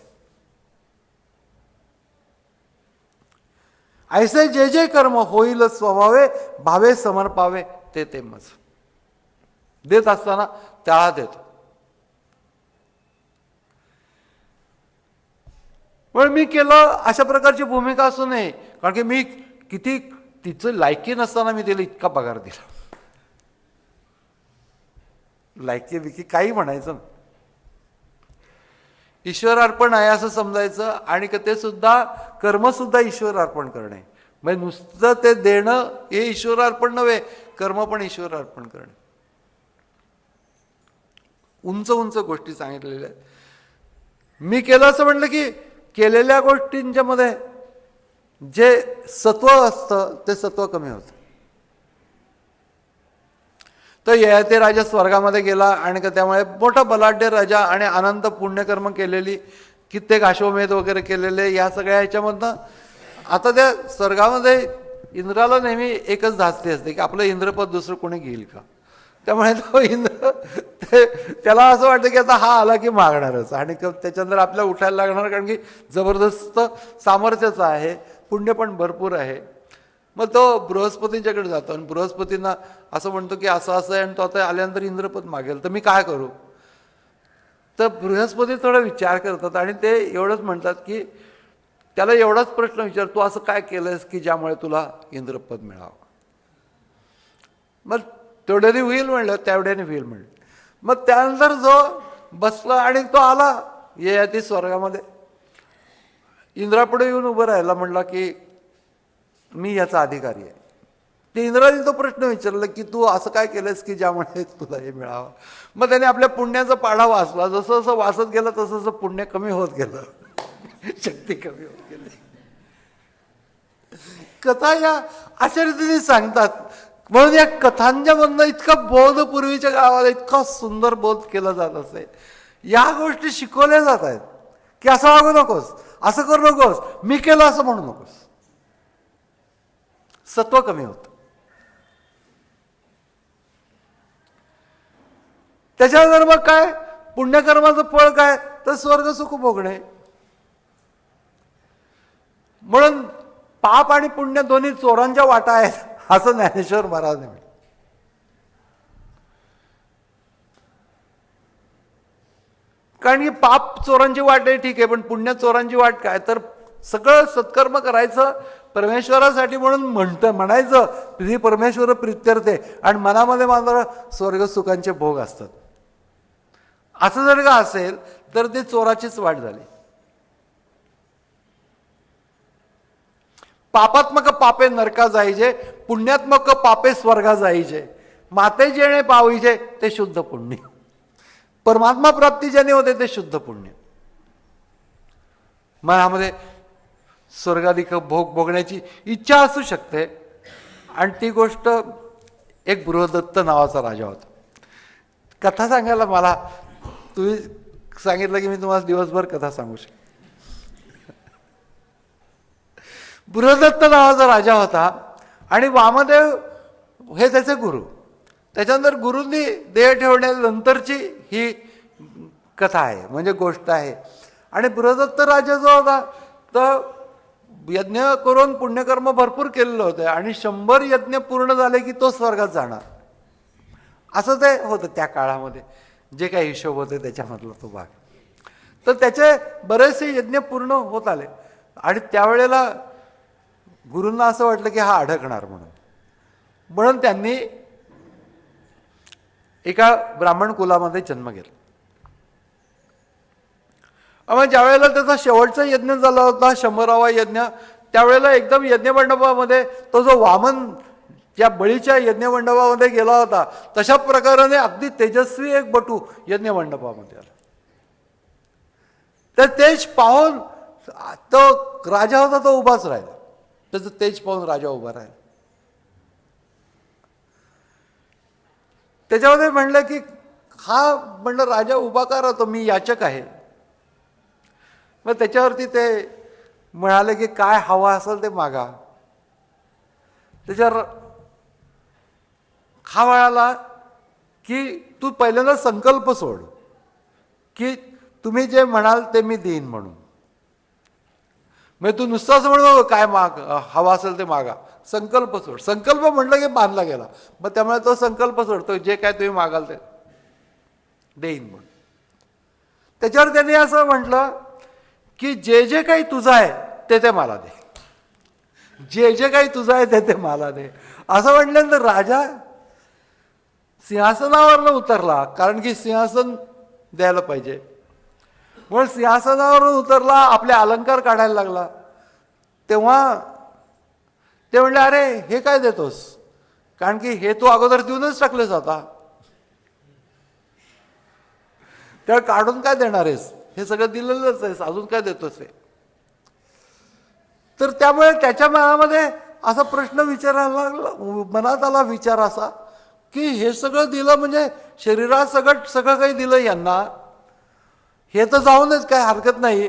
ऐसे जे जे कर्म होईल स्वभावे, भावे समर्पावे ते ते मज. देत असताना त्याला देतो. पण मी केलं अशा प्रकारची भूमिका असू नये, कारण की मी किती तिचं लायकी नसताना मी तिला इतका पगार दिला. लायकी विकी काही म्हणायचं ना, ईश्वर अर्पण आहे असं समजायचं. आणि ते सुद्धा कर्मसुद्धा ईश्वर अर्पण करणे, म्हणजे नुसतं ते देणं हे ईश्वर अर्पण नव्हे, कर्म पण ईश्वर अर्पण करणे. उंच उंच गोष्टी सांगितलेल्या आहेत. मी केलं असं म्हटलं की केलेल्या गोष्टींच्या मध्ये जे सत्व असतं ते सत्व कमी होतं. तर ययाती राजा स्वर्गामध्ये गेला आणि त्यामुळे मोठा बलाढ्य राजा आणि अनंत पुण्यकर्म केलेली, कित्येक अश्वमेध वगैरे केलेले, या सगळ्या ह्याच्यामधनं आता त्या स्वर्गामध्ये इंद्राला नेहमी एकच धास्ती असते की आपलं इंद्रपद दुसरं कोणी घेईल का. त्यामुळे तो इंद्र त्याला असं वाटतं की आता हा आला की मागणारच, आणि त्याच्यानंतर आपल्याला उठायला लागणार, कारण की जबरदस्त सामर्थ्याचा आहे, पुण्य पण भरपूर आहे. मग तो बृहस्पतींच्याकडे जातो आणि बृहस्पतींना असं म्हणतो की असं असं आहे, आणि तो आता आल्यानंतर इंद्रपद मागेल, तर मी काय करू. तर बृहस्पती थोडा विचार करतात आणि ते एवढंच म्हणतात की त्याला एवढाच प्रश्न विचार, तू असं काय केलंयस की ज्यामुळे तुला इंद्रपद मिळावं. मग तेवढ्याने होईल म्हणलं, तेवढ्याने होईल म्हणलं. मग त्यानंतर जो बसला आणि तो आला ययाती स्वर्गामध्ये, इंद्रापुढे येऊन उभं राहिला, म्हणला की मी याचा अधिकारी आहे. ते इंद्राने तो प्रश्न विचारला की तू असं काय केलंस की ज्यामुळे तुला हे मिळावं. मग त्याने आपल्या पुण्याचा पाढा वाचला, जसं जसं वाचत गेलं तसं तसं पुण्य कमी होत गेलं, शक्ती कमी होत गेली. कथा या अशा रीतीने सांगतात. म्हणून या कथांच्या मधनं इतका बोध पूर्वीच्या गावाला इतका सुंदर बोध केला जात असे. या गोष्टी शिकवल्या जात आहेत की असं वागू नकोस, असं करू नकोस, मी केलं असं म्हणू नकोस. सत्व कमी होतं. त्याच्यानंतर मग काय, पुण्यकर्माचं फळ काय, तर स्वर्ग सुख भोगणे. म्हणून पाप आणि पुण्य दोन्ही चोरांच्या वाटा आहेत असं ज्ञानेश्वर महाराज म्हणाले. कारण की पाप चोरांची वाट आहे ठीक आहे, पण पुण्य चोरांची वाट काय, तर सगळं सत्कर्म करायचं परमेश्वरासाठी म्हणून म्हणायचं तुझी परमेश्वर प्रित्यर्थे, आणि मनामध्ये मात्र स्वर्ग सुखांचे भोग असतात. असं जर का असेल तर ते चोराचीच वाट झाली. पापात्मक पापे नरका जायचे, पुण्यात्मक पापे स्वर्गा जायचे. माते जेणे पाविजे ते शुद्ध पुण्य, परमात्मा प्राप्ती ज्याने होते ते शुद्ध पुण्य. मनामध्ये स्वर्गाधिक भोग भोगण्याची इच्छा असू शकते. आणि ती गोष्ट, एक बृहदत्त नावाचा राजा होता. कथा सांगायला मला तुम्ही सांगितलं की मी तुम्हाला दिवसभर कथा सांगू शकतो. बृहदत्त नावाचा राजा होता आणि वामदेव हे त्याचे गुरु. त्याच्यानंतर गुरूंनी देह ठेवण्यानंतरची ही कथा आहे, म्हणजे गोष्ट आहे. आणि बृहदत्त राजा जो होता तर यज्ञ करून पुण्यकर्म भरपूर केलेलं होतं आणि 100 यज्ञ पूर्ण झाले की तो स्वर्गात जाणार, असं ते होतं त्या काळामध्ये. जे काही हिशोब होते त्याच्यामधला तो भाग. तर त्याचे बरेचसे यज्ञ पूर्ण होत आले आणि त्यावेळेला गुरूंना असं वाटलं की हा अडकणार म्हणून त्यांनी एका ब्राह्मण कुलामध्ये जन्म घेतला. मग ज्या वेळेला त्याचा शेवटचा यज्ञ झाला होता 100वा यज्ञ, त्यावेळेला एकदम यज्ञमंडपामध्ये तो जो वामन या बळीच्या यज्ञमंडपामध्ये गेला होता तशा प्रकाराने अगदी तेजस्वी एक बटू यज्ञमंडपामध्ये आला. तर तेज पाहून तो राजा होता तो उभाच राहिला. त्याचं तेज पाहून राजा उभा राहिला. त्याच्यामध्ये म्हणलं की हा म्हणलं राजा उभा का राहतो, मी याचक आहे. मग त्याच्यावरती ते म्हणाले की काय हवा असेल ते मागा. त्याच्यावर हा म्हणाला की तू पहिल्यांदा संकल्प सोड की तुम्ही जे म्हणाल ते मी देईन म्हणून. मग तू नुसताच म्हणू काय माग हवा असेल ते मागा, संकल्प सोड. संकल्प म्हटलं की बांधला गेला. मग त्यामुळे तो संकल्प सोडतो, जे काय तुम्ही मागाल ते देईन म्हणून. त्याच्यावर त्यांनी असं म्हटलं की जे जे काही तुझं आहे ते ते मला दे, जे जे काही तुझं आहे ते ते मला दे. असं म्हटल्यानंतर राजा सिंहासनावरनं उतरला, कारण की सिंहासन द्यायला पाहिजे. म्हणून सिंहासनावरून उतरला, आपले अलंकार काढायला लागला. तेव्हा ते म्हणले अरे हे काय देतोस, कारण की हे तू अगोदर देऊनच टाकलेस, आता त्या काढून काय देणार आहेस, हे सगळं दिलेलंच आहेस, अजून काय देतोस हे. तर त्यामुळे त्याच्या मनामध्ये असा प्रश्न विचारायला लागला, मनात आला विचार असा की हे सगळं दिलं म्हणजे शरीरात सगळं काही दिलं यांना, हे तर जाऊनच काय हरकत नाही,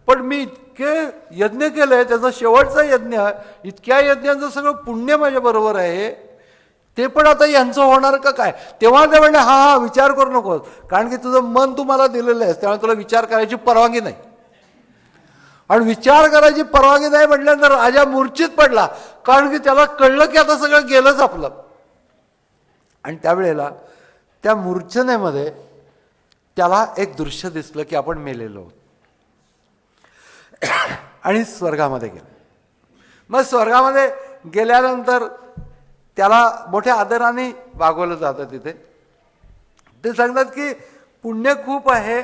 पण मी इतके यज्ञ केले, त्याचा शेवटचा यज्ञ, इतक्या यज्ञांचं सगळं पुण्य माझ्या बरोबर आहे, ते पण आता यांचं होणार का काय. तेव्हा ते म्हणले हा विचार करू नकोस, कारण की तुझं मन तू मला दिलेलं आहेस, त्यामुळे तुला विचार करायची परवानगी नाही. आणि विचार करायची परवानगी नाही म्हटल्यानंतर राजा मूर्छित पडला, कारण की त्याला कळलं की आता सगळं गेलंच आपलं. आणि त्यावेळेला त्या मूर्छनेमध्ये त्याला एक दृश्य दिसलं की आपण मेलेलो आहोत. आणि स्वर्गामध्ये गेलो. मग स्वर्गामध्ये गेल्यानंतर त्याला मोठ्या आदराने वागवलं जातं. तिथे ते सांगतात की पुण्य खूप आहे,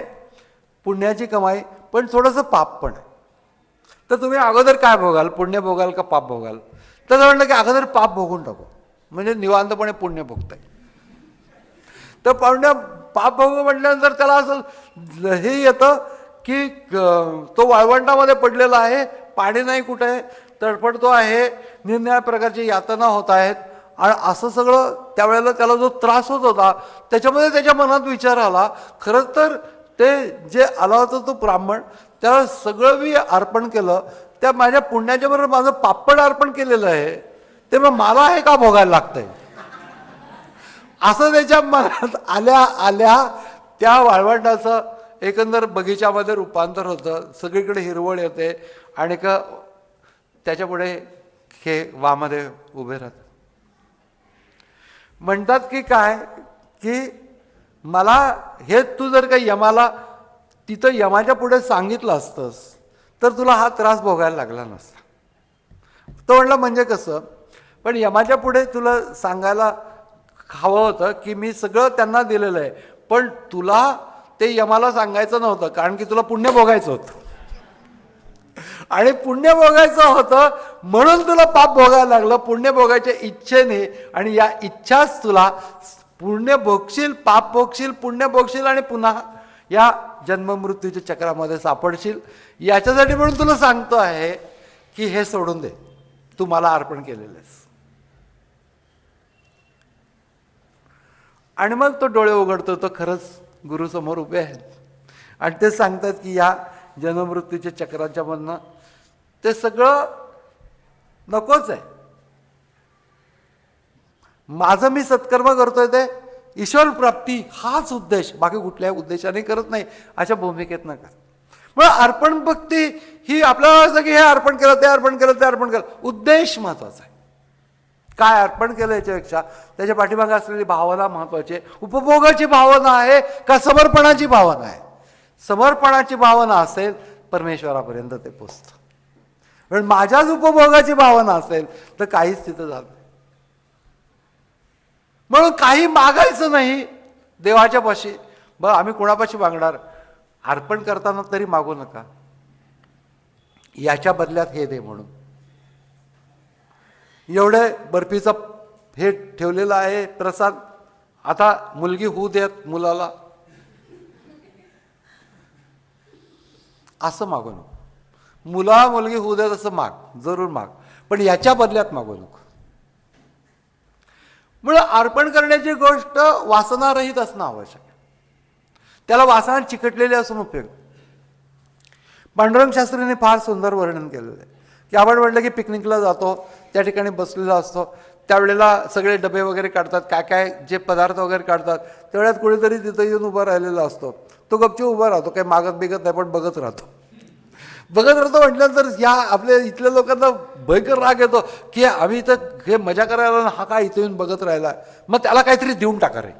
पुण्याची कमाई, पण थोडंसं पाप पण आहे. तर तुम्ही अगोदर काय भोगाल, पुण्य भोगाल का पाप भोगाल. तर म्हणलं की अगोदर पाप भोगून टाकू, म्हणजे निवांतपणे पुण्य भोगताय. तर पाप भोग म्हटल्यानंतर त्याला असं हे येतं की तो वाळवंटामध्ये पडलेला आहे, पाणी नाही कुठे आहे, तडफडतो आहे, निरनिराळ्या प्रकारची यातना होत आहेत. आणि असं सगळं त्यावेळेला त्याला जो त्रास होत होता त्याच्यामध्ये त्याच्या मनात विचार आला, खरंच तर ते जे आला होता तो ब्राह्मण, त्याला सगळं मी अर्पण केलं, त्या माझ्या पुण्याच्या बरोबर माझं पापड अर्पण केलेलं आहे, ते मग मला हे का भोगायला लागतंय. असं त्याच्या मनात आल्या त्या वाळवंटाचं एकंदर बगीच्यामध्ये रूपांतर होतं. सगळीकडे हिरवळ येते आणि त्याच्यापुढे हे वामध्ये उभे राहतात. म्हणतात की काय की मला हे तू जर काही यमाला तिथं यमाच्या पुढे सांगितलं असतंस तर तुला हा त्रास भोगायला लागला नसता. तो म्हणला म्हणजे कसं, पण यमाच्या पुढे तुला सांगायला हवं होतं की मी सगळं त्यांना दिलेलं आहे, पण तुला ते यमाला सांगायचं नव्हतं, कारण की तुला पुण्य भोगायचं होतं. आणि पुण्य भोगायचं होतं म्हणून तुला पाप भोगायला लागलं, पुण्य भोगायच्या इच्छेने. आणि या इच्छाच तुला पुण्य भोगशील, पाप भोगशील, पुण्य भोगशील आणि पुन्हा या जन्ममृत्यूच्या चक्रामध्ये सापडशील. याच्यासाठी म्हणून तुला सांगतो आहे की हे सोडून दे, तू मला अर्पण केलेलं आहेस. आणि मग तो डोळे उघडतो, तो खरंच गुरुसमोर उभे आहेत आणि ते सांगतात की या जन्ममृत्यूच्या चक्राच्या मधनं ते सगळं नकोच आहे. माझं मी सत्कर्म करतोय ते ईश्वर प्राप्ती हाच उद्देश, बाकी कुठल्याही उद्देशाने करत नाही, अशा भूमिकेत नका. मग अर्पण भक्ती ही आपल्याला असं की हे अर्पण केलं, ते अर्पण केलं, ते अर्पण केलं, उद्देश महत्वाचा आहे. काय अर्पण केलं याच्यापेक्षा त्याच्या पाठीमागे असलेली भावना महत्वाची आहे. उपभोगाची भावना आहे का समर्पणाची भावना आहे? समर्पणाची भावना असेल परमेश्वरापर्यंत ते पोचतं. पण माझ्याच उपभोगाची भावना असेल तर काहीच तिथं झालं. म्हणून काही मागायचं नाही देवाच्या पाशी. आम्ही कोणापाशी मागणार? अर्पण करताना तरी मागू नका, याच्या बदल्यात हे दे म्हणून. एवढे बर्फीचा हे ठेवलेला आहे प्रसाद, आता मुलगी होऊ देत मुलाला, असं मागू नको. मुला मुलगी होऊ देत असं माग, जरूर माग, पण याच्या बदल्यात मागू नको. म्हणून अर्पण करण्याची गोष्ट वासनारहित असणं आवश्यक आहे. त्याला वासना चिकटलेली असून उपयोग. पांडुरंग शास्त्रीने फार सुंदर वर्णन केलेलं आहे की आपण म्हटलं की पिकनिकला जातो, त्या ठिकाणी बसलेला असतो, त्यावेळेला सगळे डबे वगैरे काढतात, काय काय जे पदार्थ वगैरे काढतात, त्यावेळेत कुणीतरी तिथं येऊन उभा राहिलेला असतो. तो गपचूप उभा राहतो, काही मागत बिगत नाही, पण बघत राहतो. बघत राहतो म्हटल्यानंतर या आपल्या इथल्या लोकांना भयंकर राग येतो की आम्ही इथं हे मजा करायला ना, हा काय इथे येऊन बघत राहिला, मग त्याला काहीतरी देऊन टाका रे.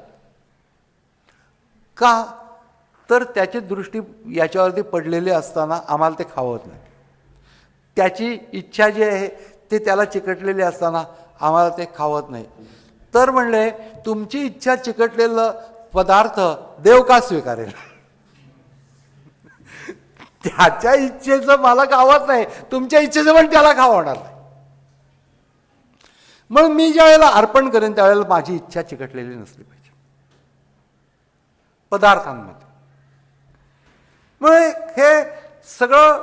का तर त्याची दृष्टी याच्यावरती पडलेली असताना आम्हाला ते खावत नाही. त्याची इच्छा जी आहे ते त्याला चिकटलेली असताना आम्हाला ते खावत नाही. तर म्हणले तुमची इच्छा चिकटलेलं पदार्थ देव का स्वीकारेल? त्याच्या इच्छेचं मला खावत नाही, तुमच्या इच्छेचं पण त्याला खावणार नाही. मग मी ज्या वेळेला अर्पण करेन त्यावेळेला माझी इच्छा चिकटलेली नसली पाहिजे पदार्थांमध्ये. मग हे सगळं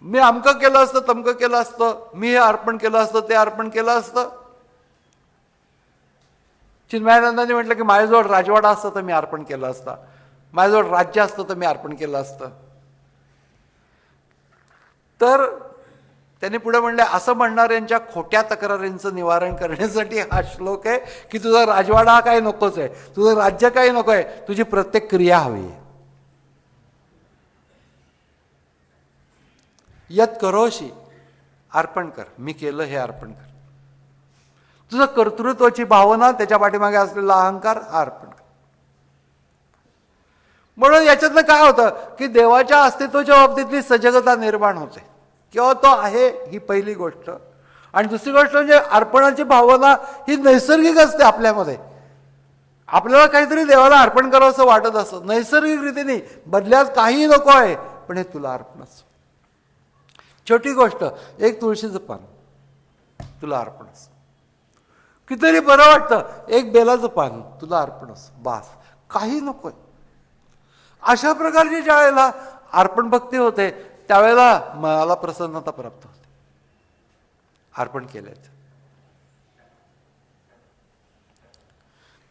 मी अमकं केलं असतं, तमकं केलं असतं, मी हे अर्पण केलं असतं, ते अर्पण केलं असतं. चिन्मयानंदांनी म्हटलं की माझ्याजवळ राजवाडा असतं तर मी अर्पण केलं असतं, माझ्याजवळ राज्य असतं तर मी अर्पण केलं असतं. तर त्यांनी पुढे म्हणले असं म्हणणाऱ्यांच्या खोट्या तक्रारींचं निवारण करण्यासाठी हा श्लोक आहे की तुझा राजवाडा काही नकोच आहे, तुझं राज्य काही नको आहे, तुझी प्रत्येक क्रिया हवी आहे. यत करोशी अर्पण कर, मी केलं हे अर्पण कर. तुझं कर्तृत्वाची भावना, त्याच्या पाठीमागे असलेला अहंकार हा अर्पण कर. म्हणून याच्यातनं काय होतं की देवाच्या अस्तित्वाच्या बाबतीतली सजगता निर्माण होते किंवा तो आहे, ही पहिली गोष्ट. आणि दुसरी गोष्ट म्हणजे अर्पणाची भावना ही नैसर्गिक असते आपल्यामध्ये. आपल्याला काहीतरी देवाला अर्पण करावं असं वाटत असतं नैसर्गिक रीतीने, बदल्यात काही नको आहे पण हे तुला अर्पण असतं. छोटी गोष्ट, एक तुळशीचं पान तुला अर्पण असतं. कितीतरी बरं वाटतं, एक बेलाचं पान तुला अर्पण असतं, बास, काही नकोय. अशा प्रकारची ज्या वेळेला अर्पण भक्ती होते त्यावेळेला मला प्रसन्नता प्राप्त होते अर्पण केल्याचं.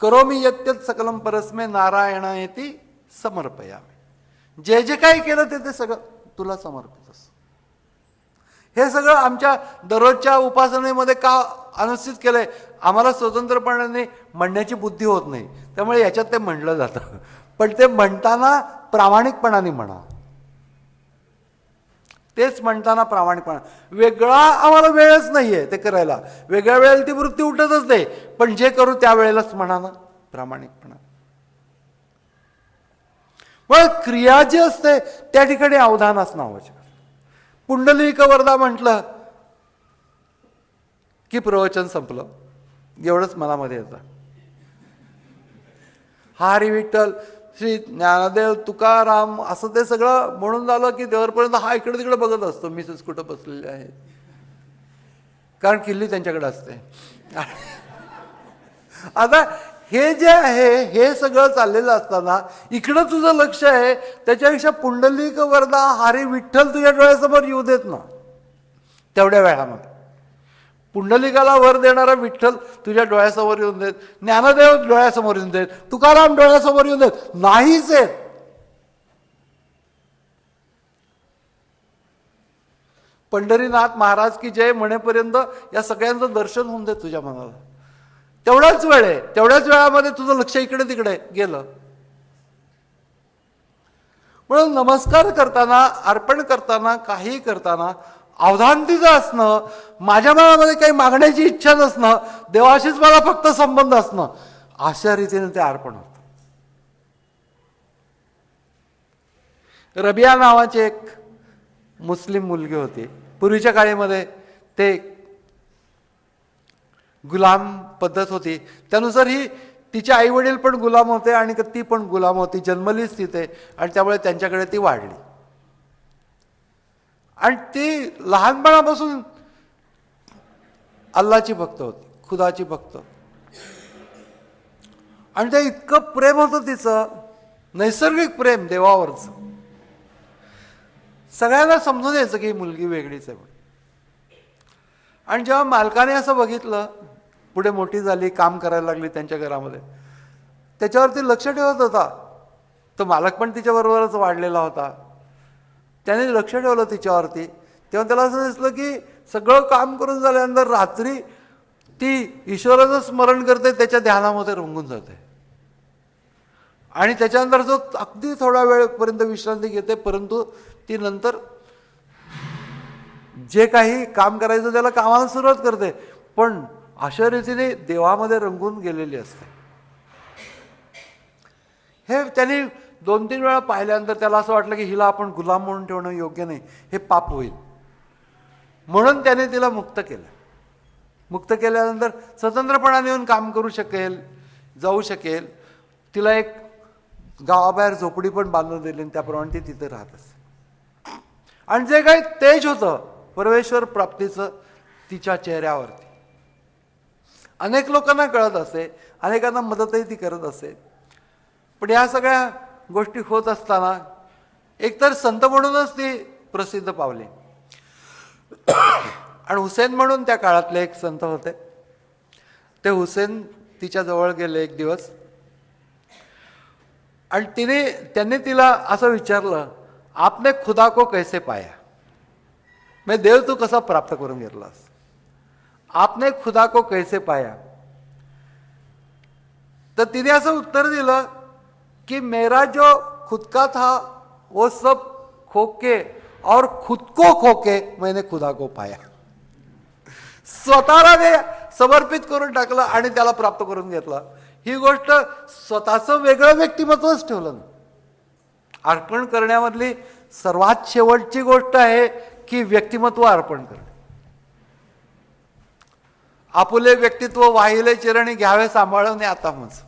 करोमी यत्यत सकलम परस्मे नारायणायती समर्पयामि. जे जे काही केलं ते सगळं तुला समर्पित असतं. हे सगळं आमच्या दररोजच्या उपासनेमध्ये का अनुष्ठित केलंय? आम्हाला स्वतंत्रपणाने म्हणण्याची बुद्धी होत नाही, त्यामुळे याच्यात ते म्हणलं जातं. पण ते म्हणताना प्रामाणिकपणाने म्हणा, तेच म्हणताना प्रामाणिकपणा. वेगळा आम्हाला वेळच नाहीये ते करायला, वेगळ्या वेळेला ती वृत्ती उठतच नाही, पण जे करू त्या वेळेलाच म्हणा ना प्रामाणिकपणा. मग क्रिया जी असते त्या ठिकाणी अवधान असणं आवश्यक. पुंडलिक वरदा म्हटलं की प्रवचन संपलं, एवढंच मनामध्ये येतं. हरी विठ्ठल, श्री ज्ञानदेव, तुकाराम असं ते सगळं म्हणून झालं की देवरपर्यंत हा इकडे तिकडे बघत असतो, मिसेस कुठं बसलेले आहे, कारण किल्ली त्यांच्याकडे असते. आता हे जे आहे हे सगळं चाललेलं असताना इकडं तुझं लक्ष आहे, त्याच्यापेक्षा पुंडलिक वरदा हरी विठ्ठल तुझ्या डोळ्यासमोर येऊ देत ना तेवढ्या वेळामध्ये. पुंडलिकाला वर देणारा विठ्ठल तुझ्या डोळ्यासमोर येऊन देत, ज्ञानदेव डोळ्यासमोर येऊन देत, तुकाराम डोळ्यासमोर येऊन देत, नाहीच आहेत. पंढरीनाथ महाराज की जय म्हणेपर्यंत या सगळ्यांचं दर्शन होऊन देत तुझ्या मनाला. तेवढाच वेळ आहे, तेवढ्याच वेळामध्ये तुझं लक्ष इकडे तिकडे गेलं. म्हणून नमस्कार करताना, अर्पण करताना, काही करताना अवधानतेचं असणं, माझ्या मनामध्ये काही मागण्याची इच्छा नसणं, देवाशीच मला फक्त संबंध असणं, अशा रीतीने ते अर्पण होतं. रबिया नावाची एक मुस्लिम मुलगी होती. पूर्वीच्या काळीमध्ये ते गुलाम पद्धत होती, त्यानुसार ही तिचे आई वडील पण गुलाम होते आणि ती पण गुलाम होती, जन्मलीच तिथे, आणि त्यामुळे त्यांच्याकडे ती वाढली. आणि ती लहानपणापासून अल्लाची भक्त होती, खुदाची भक्त. आणि ते इतकं प्रेम होतं तिचं, नैसर्गिक प्रेम देवावरचं. सगळ्यांना समजून यायचं की ही मुलगी वेगळीच आहे म्हणून. आणि जेव्हा मालकाने असं बघितलं, पुढे मोठी झाली, काम करायला लागली त्यांच्या घरामध्ये, त्याच्यावरती लक्ष ठेवत होता. तो मालक पण तिच्याबरोबरच वाढलेला होता, त्याने लक्ष ठेवलं तिच्यावरती. तेव्हा त्याला असं दिसलं की सगळं काम करून झाल्यानंतर रात्री ती ईश्वराचं स्मरण करते, त्याच्या ध्यानामध्ये रंगून जाते. आणि त्याच्यानंतर जो अगदी थोडा वेळपर्यंत विश्रांती घेते, परंतु ती नंतर जे काही काम करायचं त्याला कामाला सुरुवात करते, पण अशा रीतीने देवामध्ये रंगून गेलेली असते. हे त्यांनी 2-3 वेळा पाहिल्यानंतर त्याला असं वाटलं की हिला आपण गुलाम म्हणून ठेवणं योग्य नाही, हे पाप होईल. म्हणून त्याने तिला मुक्त केलं. मुक्त केल्यानंतर स्वतंत्रपणाने येऊन काम करू शकेल, जाऊ शकेल. तिला एक गावाबाहेर झोपडी पण बांधून दिली, त्याप्रमाणे ती तिथे राहत असते. आणि जे काही तेज होतं परमेश्वर प्राप्तीचं तिच्या चेहऱ्यावरती, अनेक लोकांना कळत असे, अनेकांना मदतही ती करत असे. पण या सगळ्या गोष्टी होत असताना एकतर संत म्हणूनच ती प्रसिद्ध पावली. आणि हुसेन म्हणून त्या काळातले एक संत होते. ते हुसेन तिच्या जवळ गेले एक दिवस, आणि त्यांनी तिला असं विचारलं, आपने खुदा को कैसे पाया, मैं देव तू कसा प्राप्त करून घेतलास, आपने खुदा को कैसे पाया. तर तिने असं उत्तर दिलं कि मेरा जो खुद का था वो सब खो के और खुद को खो के मैंने खुदा को पाया. स्वतःला ते समर्पित करून टाकलं आणि त्याला प्राप्त करून घेतलं. ही गोष्ट स्वतःचं वेगळं व्यक्तिमत्वच ठेवलं. अर्पण करण्यामधली सर्वात शेवटची गोष्ट आहे की व्यक्तिमत्व अर्पण करणे. आपुले व्यक्तित्व वाहिले चिरणी घ्यावे सांभाळवणे आता मज.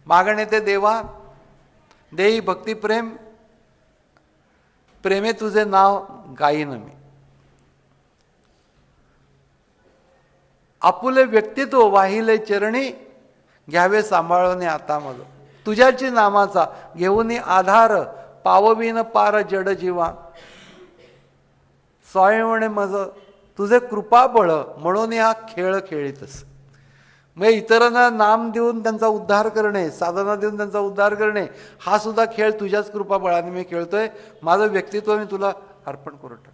मागणे ते देवा देई भक्ती प्रेम, प्रेमे तुझे नाव गाईन मी. आपुले व्यक्तित्व वाहिले चरणी घ्यावे सांभाळवणे आता मज. तुझ्याची नामाचा घेऊन आधार पाववीन पार जड जीवा. स्वयंवणे मज तुझे कृपा बळ म्हणून हा खेळ खेळीतस. मग इतरांना नाम देऊन त्यांचा उद्धार करणे, साधना देऊन त्यांचा उद्धार करणे, हा सुद्धा खेळ तुझ्याच कृपा बळाने मी खेळतोय. माझं व्यक्तित्व मी तुला अर्पण करून टाक.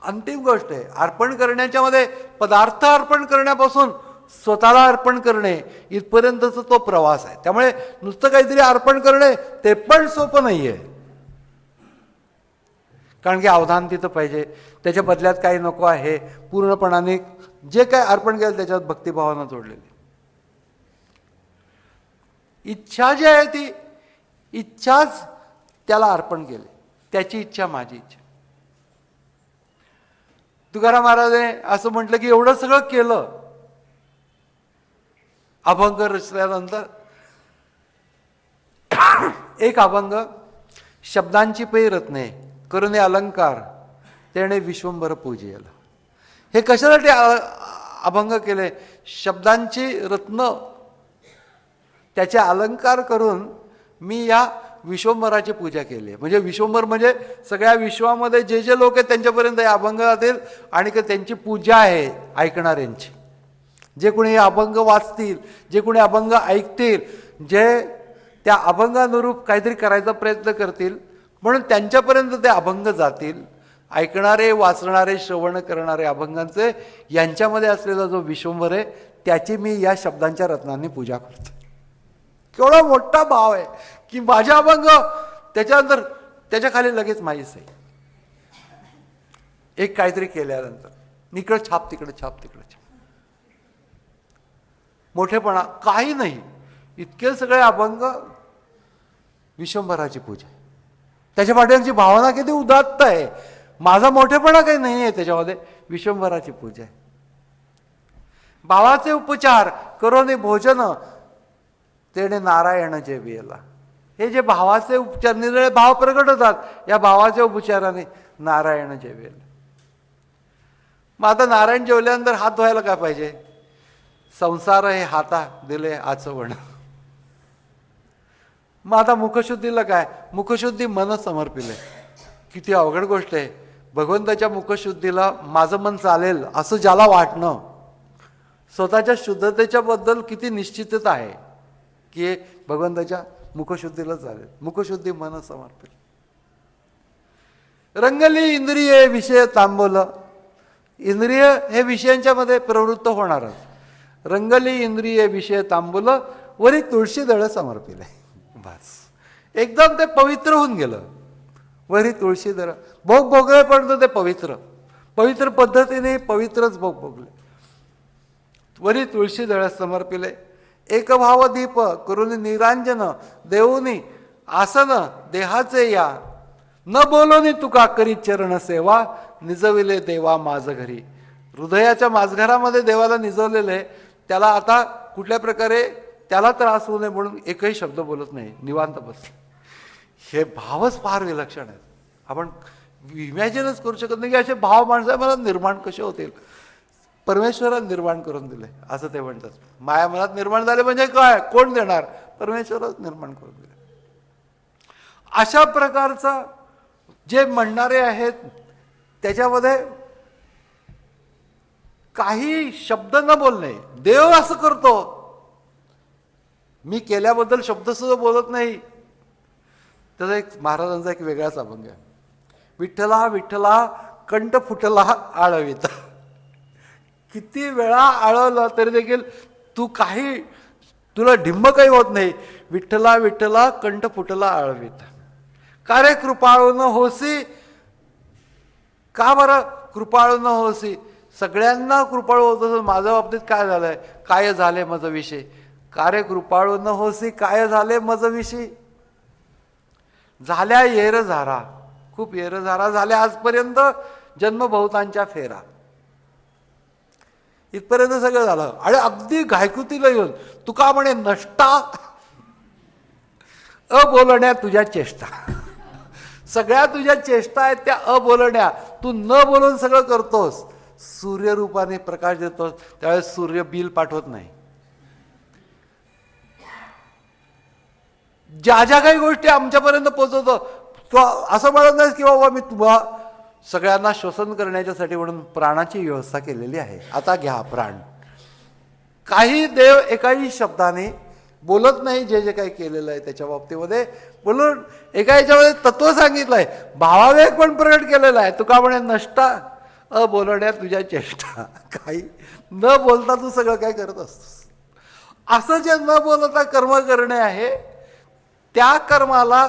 अंतिम गोष्ट आहे अर्पण करण्याच्या मध्ये, पदार्थ अर्पण करण्यापासून स्वतःला अर्पण करणे इथपर्यंतचा तो प्रवास आहे. त्यामुळे नुसतं काहीतरी अर्पण करणे ते पण सोपं नाहीये, कारण की अवधान तिथं पाहिजे. त्याच्या बदल्यात काही नको आहे. पूर्णपणाने जे काय अर्पण केलं त्याच्यात भक्तिभावानं जोडलेली इच्छा जी आहे ती इच्छाच त्याला अर्पण केले. त्याची इच्छा माझी इच्छा. तुकाराम महाराजांनी असं म्हटलं की एवढं सगळं केलं, अभंग रचल्यानंतर एक अभंग, शब्दांची पै रत्ने करुणे अलंकार तेणे विश्वंभर पूजियला. हे कशासाठी अभंग केले? शब्दांची रत्न त्याचे अलंकार करून मी या विश्वंभराची पूजा केली. म्हणजे विश्वंभर म्हणजे सगळ्या विश्वामध्ये जे जे लोक आहेत त्यांच्यापर्यंत हे अभंग जातील आणि त्यांची पूजा आहे ऐकणाऱ्यांची. जे कोणी हे अभंग वाचतील, जे कोणी अभंग ऐकतील, जे त्या अभंगानुरूप काहीतरी करायचा प्रयत्न करतील, म्हणून त्यांच्यापर्यंत ते अभंग जातील. ऐकणारे, वाचणारे, श्रवण करणारे अभंगांचे यांच्यामध्ये असलेला जो विश्वंभर आहे त्याची मी या शब्दांच्या रत्नांनी पूजा करतो. केवढा मोठा भाव आहे की माझ्या अभंग त्याच्यानंतर त्याच्या खाली लगेच माहीच आहे. एक काहीतरी केल्यानंतर इकडं छाप, तिकडे छाप, तिकडे छाप, मोठेपणा काही नाही. इतके सगळे अभंग विश्वंभराची पूजा. त्याच्या पाठीमागची भावना किती उदात्त आहे. माझा मोठेपणा काही नाही आहे त्याच्यामध्ये, विश्वंभराची पूजा आहे. भावाचे उपचार करोने भोजन तेणे नारायण जेवियला. हे जे भावाचे उपचार, निरळे भाव प्रगट होतात या भावाच्या उपचाराने नारायण जेवेल. मग आता नारायण जेवल्यानंतर हात धुवायला काय पाहिजे? संसार हे हाता दिले आचवण. मग आता मुखशुद्धीला काय? मुखशुद्धी मन समर्पिले. किती अवघड गोष्ट आहे. भगवंताच्या मुखशुद्धीला माझं मन चालेल असं ज्याला वाटणं, स्वतःच्या शुद्धतेच्या बद्दल किती निश्चितता आहे की भगवंताच्या मुखशुद्धीला चालेल. मुखशुद्धी मन समर्पिल. रंगली इंद्रिये विषय तांबवलं. इंद्रिय हे विषयांच्या मध्ये प्रवृत्त होणारच. रंगली इंद्रिये विषय तांबवलं वरी तुळशी दळ समर्पिले. बस एकदम ते पवित्र होऊन गेलं. वरी तुळशी दळ भोग भोगलेपर्यंत ते पवित्र, पवित्र पद्धतीने पवित्रच भोग भोगले. वरी तुळशी दळ समर्पिले. एक भाव दीप करून निरांजन देऊनी आसन देहाचे या. न बोलोनी तुका करी चरण सेवा निजविले देवा माझ घरी. हृदयाच्या माझघरामध्ये देवाला निजवलेलं आहे. त्याला आता कुठल्या प्रकारे त्याला त्रास होऊ नये म्हणून एकही शब्द बोलत नाही, निवांत बस. हे भावच फार विलक्षण आहेत. आपण इमॅजिनच करू शकत नाही की असे भाव माणसाला निर्माण कसे होतील. परमेश्वराने निर्माण करून दिले असं ते म्हणतात. माया मनात निर्माण झाले म्हणजे काय? कोण देणार? परमेश्वरच निर्माण करून दिले. अशा प्रकारचा जे म्हणणारे आहेत त्याच्यामध्ये काही शब्द न बोलणे. देव असं करतो, मी केल्याबद्दल शब्द सुद्धा बोलत नाही. त्याचा एक महाराजांचा एक वेगळाच अभंग आहे. विठ्ठला विठ्ठला कंठ फुटला आळविता. किती वेळा आळवलं तरी देखील तू काही, तुला ढिंब काही होत नाही. विठ्ठला विठ्ठला कंठ फुटला आळविता. का रे कृपाळू न होसी? का बरं कृपाळू न होसी? सगळ्यांना कृपाळू होत, माझ्या बाबतीत काय झालंय? काय झाले मज विषय? का रे कृपाळू न होसी? काय झाले मज विषय? झाल्या येर झारा, खूप येर झारा झाल्या आजपर्यंत, जन्मभवतांच्या फेरा. इथपर्यंत सगळं झालं आणि अगदी घायकुतीला येऊन तुका म्हणे नष्टा अबोलण्या तुझ्या चेष्टा. सगळ्या तुझ्या चेष्टा आहेत त्या अबोलण्या. तू न बोलून सगळं करतोस. सूर्यरूपाने प्रकाश देतोस, त्यावेळेस सूर्य बिल पाठवत नाही. ज्या ज्या काही गोष्टी आमच्यापर्यंत पोहोचवतो तो असं म्हणत नाही की बाबा मी तुम्हा सगळ्यांना श्वसन करण्याच्यासाठी म्हणून प्राणाची व्यवस्था केलेली आहे, आता घ्या प्राण. काही देव एकाही शब्दाने बोलत नाही. जे जे काही केलेलं आहे त्याच्या बाबतीमध्ये बोलून एका याच्यामध्ये तत्व सांगितलं आहे, भावावेग पण प्रकट केलेला आहे. तुका म्हणे नष्टा अबोलण्या तुझ्या चेष्टा. काही न बोलता तू सगळं काय करत असतोस. असं जे न बोलता कर्म करणे आहे त्या कर्माला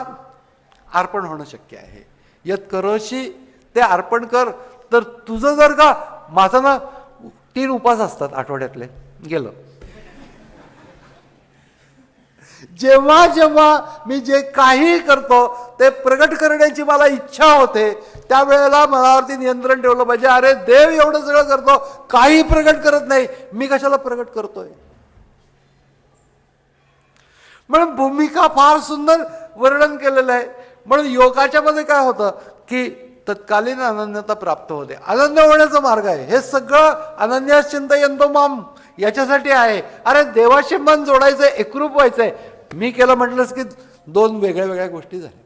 अर्पण होणं शक्य आहे. यत करोशी ते अर्पण कर. तर तुझं जर का, माझं ना 3 उपास असतात आठवड्यातले, गेलं. जेव्हा जेव्हा मी जे काही करतो ते प्रगट करण्याची मला इच्छा होते त्यावेळेला मनावरती नियंत्रण ठेवलं पाहिजे. अरे देव एवढं सगळं करतो, काही प्रगट करत नाही, मी कशाला प्रगट करतोय? म्हणून भूमिका फार सुंदर वर्णन केलेलं आहे. म्हणून योगाच्या मध्ये काय होतं की तत्कालीन अनन्यता प्राप्त होते. अनन्य होण्याचा मार्ग आहे. हे सगळं अनन्य चिंतयन्तो माम याच्यासाठी आहे. अरे देवाशी मन जोडायचंय, एकरूप व्हायचंय. मी केलं म्हटलंच की 2 वेगळ्या वेगळ्या गोष्टी झाल्या.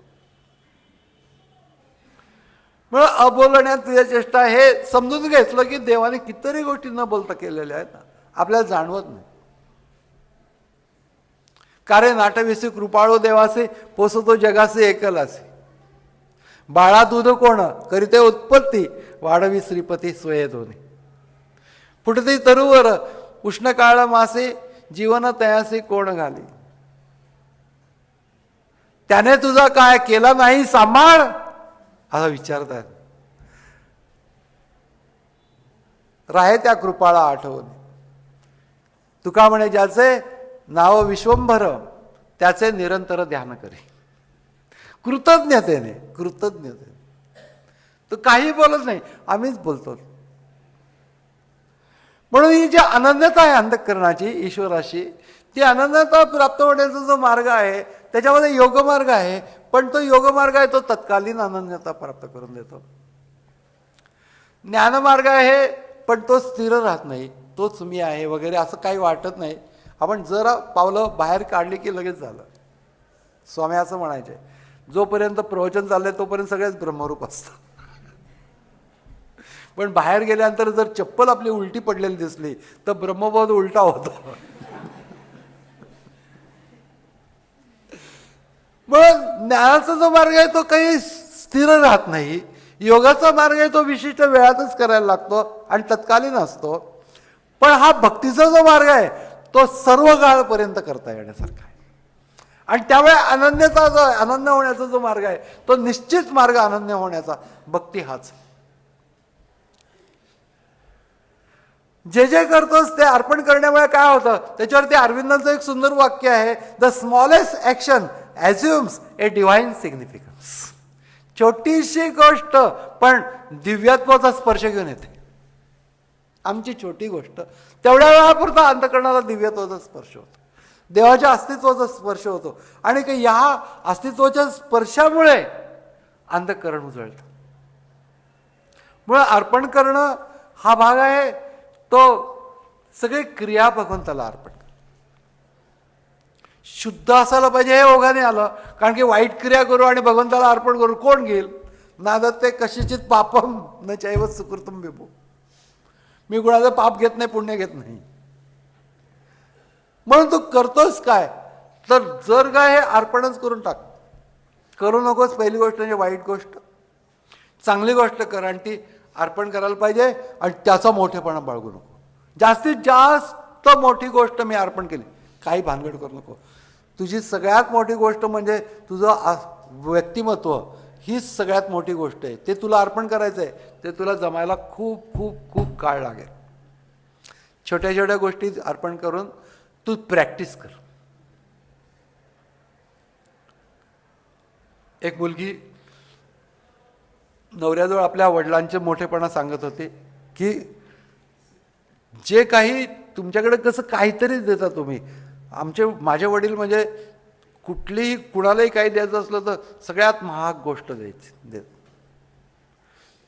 म्हणून अबोलण्यात तुझ्या चेष्टा हे समजून घेतलं की देवाने कितीतरी गोष्टी न बोलता केलेल्या आहेत, आपल्याला जाणवत नाही. कारे नाटविसी कृपाळू देवासे पोसतो जगासे एकलासे. बाळा दूध कोण करीते उत्पत्ती, वाढवी श्रीपती स्वये दोन्ही. फुटती तरुवर उष्ण काळ मासे, जीवन तयासी कोण घाली. त्याने तुझा काय केला नाही सांभाळ, असा विचारतात. राहे त्या कृपाळा आठवण. तुका म्हणे ज्याचे नाव विश्वंभर, त्याचे निरंतर ध्यान करे. कृतज्ञतेने तो काही बोलत नाही, आम्हीच बोलतो. म्हणून ही जी अनन्यता आहे अंतःकरणाची ईश्वराशी, ती अनन्यता प्राप्त होण्याचा जो मार्ग आहे त्याच्यामध्ये योगमार्ग आहे. पण तो योगमार्ग आहे तो तत्कालीन अनन्यता प्राप्त करून देतो. ज्ञानमार्ग आहे पण तो स्थिर राहत नाही, तोच मी आहे वगैरे असं काही वाटत नाही. आपण जरा पावलं बाहेर काढली की लगेच झालं. स्वामी असं म्हणायचे, जोपर्यंत प्रवचन चाललंय तोपर्यंत सगळेच ब्रह्मरूप असतं, पण बाहेर गेल्यानंतर जर चप्पल आपली उलटी पडलेली दिसली तर ब्रह्मबोध उलटा होतो. मग ज्ञानाचा जो मार्ग आहे तो काही स्थिर राहत नाही. योगाचा मार्ग आहे तो विशिष्ट वेळातच करायला लागतो आणि तत्कालीन असतो. पण हा भक्तीचा जो मार्ग आहे तो सर्व काळपर्यंत करता येण्यासारखा आहे. आणि त्यामुळे अनन्यता जो अनन्य होण्याचा जो मार्ग आहे तो निश्चित मार्ग अनन्य होण्याचा भक्ती हाच. जे जे करतोस ते अर्पण करण्यामुळे काय होतं, त्याच्यावरती अरविंदांचं एक सुंदर वाक्य आहे, the smallest action assumes a divine significance. छोटीशी गोष्ट पण दिव्यत्वाचा स्पर्श घेऊन येते. आमची छोटी गोष्ट तेवढ्या वेळापुरता अंतःकरणाला दिव्यत्वाचा स्पर्श होतो, देवाच्या अस्तित्वाचा स्पर्श होतो. आणि या अस्तित्वाच्या स्पर्शामुळे अंतःकरण उजळतं. मुळे अर्पण करणं हा भाग आहे तो सगळे क्रिया भगवंताला अर्पण. शुद्ध असायला पाहिजे हे ओघाने आलं, कारण की वाईट क्रिया करू आणि भगवंताला अर्पण करू कोण घेईल. नादत्ते कशिचित पापम न चैव सुकृतम विभू. मी कुणाचं पाप घेत नाही, पुण्य घेत नाही. म्हणून तू करतोस काय तर जर काय हे अर्पणच करून टाक. करू नकोस पहिली गोष्ट म्हणजे वाईट गोष्ट. चांगली गोष्ट कर आणि ती अर्पण करायला पाहिजे आणि त्याचा मोठेपणा बाळगू नको. जास्तीत जास्त मोठी गोष्ट मी अर्पण केली, काही भानगड करू नको. तुझी सगळ्यात मोठी गोष्ट म्हणजे तुझं व्यक्तिमत्व, हीच सगळ्यात मोठी गोष्ट आहे. ते तुला अर्पण करायचं आहे, ते तुला जमायला खूप खूप खूप काळ लागेल. छोट्या छोट्या गोष्टी अर्पण करून तू प्रॅक्टिस कर. एक मुलगी नवऱ्याजवळ आपल्या वडिलांचे मोठेपणा सांगत होते की जे काही तुमच्याकडे कसं काहीतरी देता तुम्ही. माझे वडील म्हणजे कुठलीही कुणालाही काही द्यायचं असलं तर सगळ्यात महाग गोष्ट देत.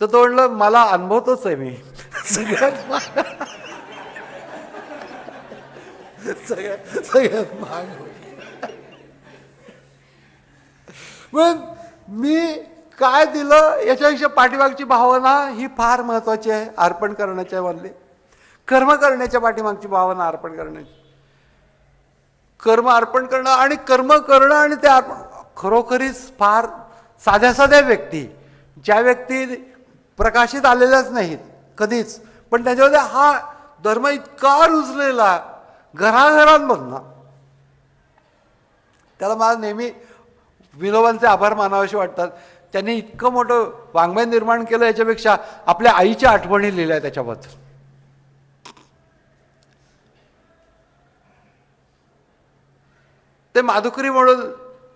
तर तो म्हणलं मला अनुभवतोच आहे मी सगळ्यात सगळ्यात महाग गोष्ट. मग मी काय दिलं याच्यापेक्षा पाठीमागची भावना ही फार महत्वाची आहे. अर्पण करण्याच्या मधली कर्म करण्याच्या पाठीमागची भावना अर्पण करण्याची. कर्म अर्पण करणं आणि कर्म करणं आणि ते अर्पण खरोखरीच फार साध्या साध्या व्यक्ती, ज्या व्यक्ती प्रकाशित आलेल्याच नाहीत कधीच, पण त्याच्यामध्ये हा धर्म इतका रुजलेला घराघरांमधनं, त्याला मला नेहमी विनोबांचे आभार मानावेसे वाटतात. त्यांनी इतकं मोठं वाङ्मय निर्माण केलं, याच्यापेक्षा आपल्या आईच्या आठवणी लिहिल्या त्याच्याबद्दल. ते माधुकरी म्हणून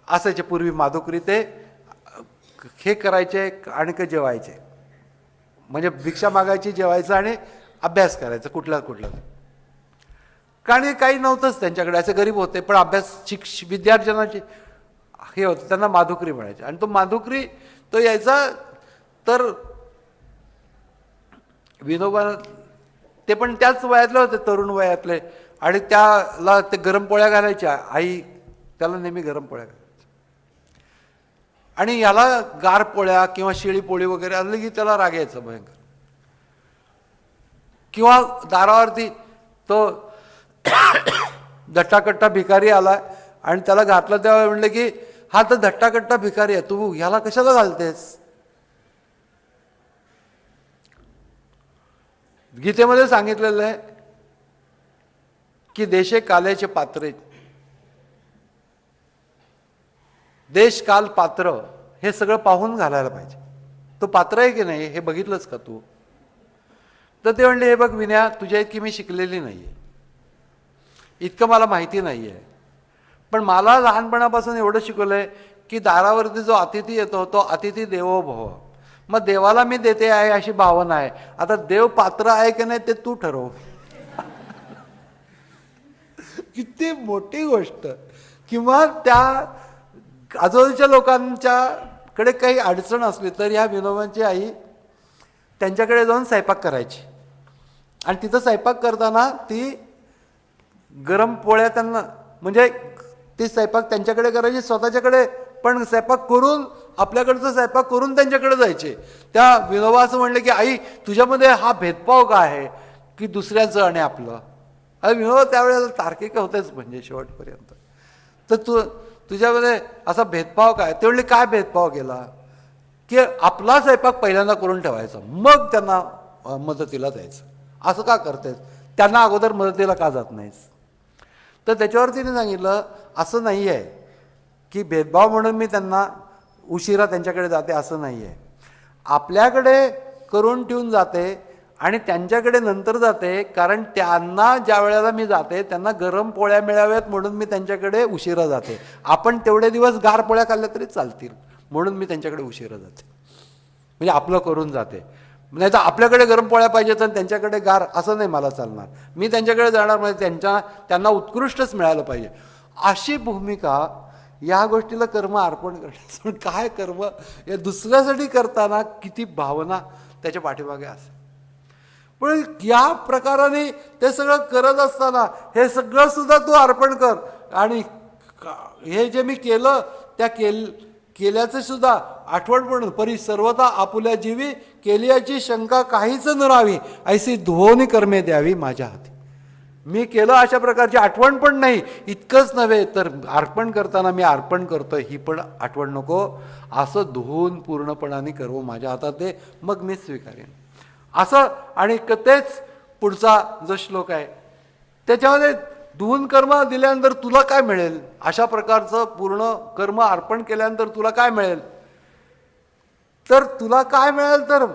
असायचे पूर्वी. माधुकरी ते हे करायचे आणि जेवायचे, म्हणजे भिक्षा मागायची, जेवायचं आणि अभ्यास करायचा कुठला. कारण काही नव्हतंच त्यांच्याकडे, असे गरीब होते पण अभ्यास विद्यार्थ्यांची हे होतं, त्यांना माधुकरी म्हणायचे. आणि तो माधुकरी तो यायचा तर विनोबा ते पण त्याच वयातले होते, तरुण वयातले, आणि त्याला ते गरम पोळ्या घालायच्या. आई त्याला नेहमी गरम पोळ्या घालायच्या. आणि याला गार पोळ्या किंवा शिळी पोळी वगैरे आली की त्याला राग यायचा भयंकर. किंवा दारावरती तो धट्टाकट्टा भिकारी आला आणि त्याला घातलं तेव्हा म्हणलं की हा तर धट्टाकट्टा भिकारी आहे, तू ह्याला कशाला घालतेस. गीतेमध्ये सांगितलेलं आहे की देशे काल्याचे पात्रे, देश काल पात्र हे सगळं पाहून घालायला पाहिजे. तो पात्र आहे की नाही हे बघितलंच का तू? तर ते म्हणले, हे बघ विनया, तुझ्या इतकी मी शिकलेली नाही आहे, इतकं मला माहिती नाही आहे, पण मला लहानपणापासून एवढं शिकवलं आहे की दारावरती जो अतिथी येतो तो अतिथी देवो भव. मग देवाला मी देते आहे अशी भावना आहे. आता देव पात्र आहे की नाही ते तू ठरव. किती मोठी गोष्ट. किंवा त्या आजूबाजूच्या लोकांच्याकडे काही अडचण असली तर ह्या विनोबांची आई त्यांच्याकडे जाऊन स्वयंपाक करायची, आणि तिथं स्वयंपाक करताना ती गरम पोळ्या त्यांना, म्हणजे ती स्वयंपाक त्यांच्याकडे करायची, स्वतःच्याकडे पण स्वयंपाक करून, आपल्याकडचं स्वयंपाक करून त्यांच्याकडे जायचे. त्या विनोबा असं म्हणले की आई, तुझ्यामध्ये हा भेदभाव काय आहे की दुसऱ्याचं आणि आपलं? अरे विनोबा त्यावेळेला तार्किक होतेच म्हणजे शेवटपर्यंत. तर तुझ्यामध्ये असा भेदभाव काय? ते म्हणले, काय भेदभाव केला की आपला स्वयंपाक पहिल्यांदा करून ठेवायचा, मग त्यांना मदतीला जायचं. असं का करतेस? त्यांना अगोदर मदतीला का जात नाहीस? तर त्याच्यावर तिने सांगितलं, असं नाही आहे की भेदभाव म्हणून मी त्यांना उशिरा त्यांच्याकडे जाते, असं नाही आहे. आपल्याकडे करून ठेवून जाते आणि त्यांच्याकडे नंतर जाते, कारण त्यांना ज्या वेळेला मी जाते त्यांना गरम पोळ्या मिळाव्यात म्हणून मी त्यांच्याकडे उशिरा जाते. आपण तेवढे दिवस गार पोळ्या खाल्ल्या तरी चालतील म्हणून मी त्यांच्याकडे उशिरा जाते, म्हणजे आपलं करून जाते. नाही तर आपल्याकडे गरम पोळ्या पाहिजेत आणि त्यांच्याकडे गार, असं नाही मला चालणार. मी त्यांच्याकडे जाणार म्हणजे त्यांना उत्कृष्टच मिळालं पाहिजे, अशी भूमिका. या गोष्टीला कर्म अर्पण करण्याचं काय कर्म, या दुसऱ्यासाठी करताना किती भावना त्याच्या पाठीमागे असते. पण या प्रकाराने ते सगळं करत असताना हे सगळं सुद्धा तू अर्पण कर, आणि हे जे मी केलं त्या केल्याचं सुद्धा आठवण पडून परी सर्वता आपुल्या जीवी केल्याची शंका काहीच न राहावी, ऐसी धुवोनी कर्मे द्यावी माझ्या हाती. मी केलं अशा प्रकारची आठवण पण नाही. इतकंच नव्हे तर अर्पण करताना मी अर्पण करतोय ही पण आठवण नको, असं धुवून पूर्णपणाने करवो माझ्या हातात दे, मग मी स्वीकारेन असं. आणि तेच पुढचा जो श्लोक आहे त्याच्यामध्ये धुवून कर्म दिल्यानंतर तुला काय मिळेल, अशा प्रकारचं पूर्ण कर्म अर्पण केल्यानंतर तुला काय मिळेल, तर तुला काय मिळेल तर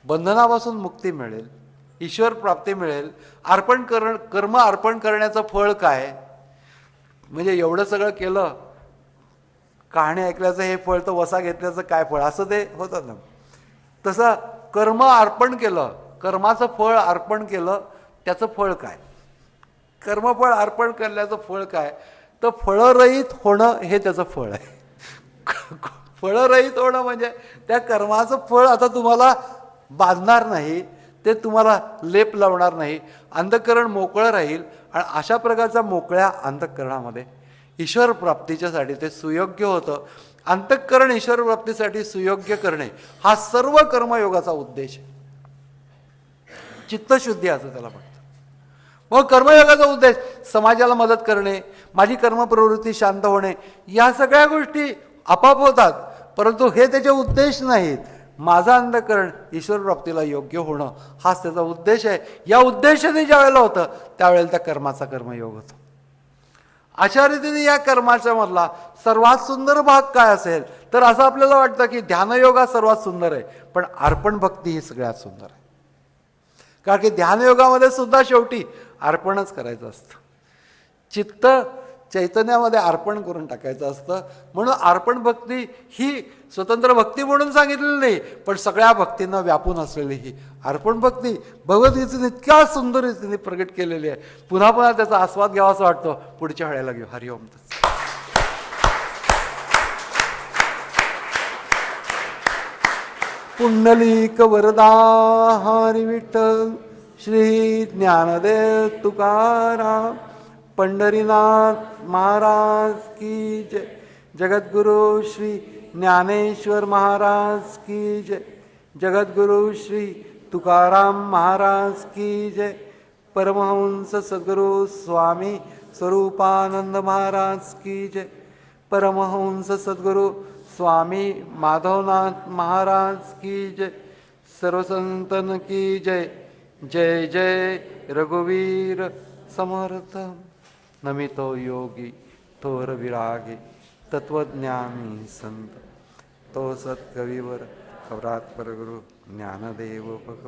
बंधनापासून मुक्ती मिळेल, ईश्वर प्राप्ती मिळेल. कर्म अर्पण करण्याचं फळ काय, म्हणजे एवढं सगळं केलं, कहाणी ऐकल्याचं हे फळ, तर वसा घेतल्याचं काय फळ, असं ते होतं ना. तसं कर्म अर्पण केलं, कर्माचं फळ अर्पण केलं, त्याचं फळ काय, कर्मफळ अर्पण करण्याचं फळ काय, तर फळरहित होणं हे त्याचं फळ आहे. फळरहित होणं म्हणजे त्या कर्माचं फळ आता तुम्हाला बांधणार नाही, ते तुम्हाला लेप लावणार नाही, अंतःकरण मोकळं राहील. आणि अशा प्रकारच्या मोकळ्या अंतःकरणामध्ये ईश्वर प्राप्तीच्यासाठी ते सुयोग्य होतं. अंतःकरण ईश्वर प्राप्तीसाठी सुयोग्य करणे हा सर्व कर्मयोगाचा उद्देश आहे. चित्तशुद्धी असं त्याला म्हणतात. मग कर्मयोगाचा उद्देश समाजाला मदत करणे, माझी कर्मप्रवृत्ती शांत होणे, या सगळ्या गोष्टी आपाप होतात, परंतु हे त्याचे उद्देश नाहीत. माझं अंतःकरण ईश्वर प्राप्तीला योग्य होणं हाच त्याचा उद्देश आहे. या उद्देशाने ज्या वेळेला होतं त्यावेळेला त्या कर्माचा कर्मयोग होतो. अशा रीतीने या कर्माच्या मधला सर्वात सुंदर भाग काय असेल, तर असं आपल्याला वाटतं की ध्यानयोग हा सर्वात सुंदर आहे, पण अर्पण भक्ती ही सगळ्यात सुंदर आहे. कारण की ध्यानयोगामध्ये सुद्धा शेवटी अर्पणच करायचं असतं. चित्त चैतन्यामध्ये अर्पण करून टाकायचं असतं. म्हणून अर्पण भक्ती ही स्वतंत्र भक्ती म्हणून सांगितलेली नाही, पण सगळ्या भक्तींना व्यापून असलेली ही अर्पण भक्ती भगवद्गीतेने इतक्या सुंदर रीतीने प्रगट केलेली आहे. पुन्हा पुन्हा त्याचा आस्वाद घ्यावा असं वाटतो. पुढच्या वेळेला घेऊ. हरिओम. पुंडलिक वरदा हरी विठ्ठल श्री ज्ञानदेव तुकाराम पंढरीनाथ महाराज की जय. जगद्गुरु श्री ज्ञानेश्वर महाराज की जय. जगद्गुरु श्री तुकाराम महाराज की जय. परमहंस सद्गुरु स्वामी स्वरूपानंद महाराज की जय. परमहंस सद्गुरु स्वामी माधवनाथ महाराज की जय. सर्व संतन की जय. जय जय रघुवीर समर्थ. नमितो योगी थोर विरागी तत्वज्ञानी संत. तो सत्कवीवर खबरात परगुरु ज्ञानदेव भगवंत.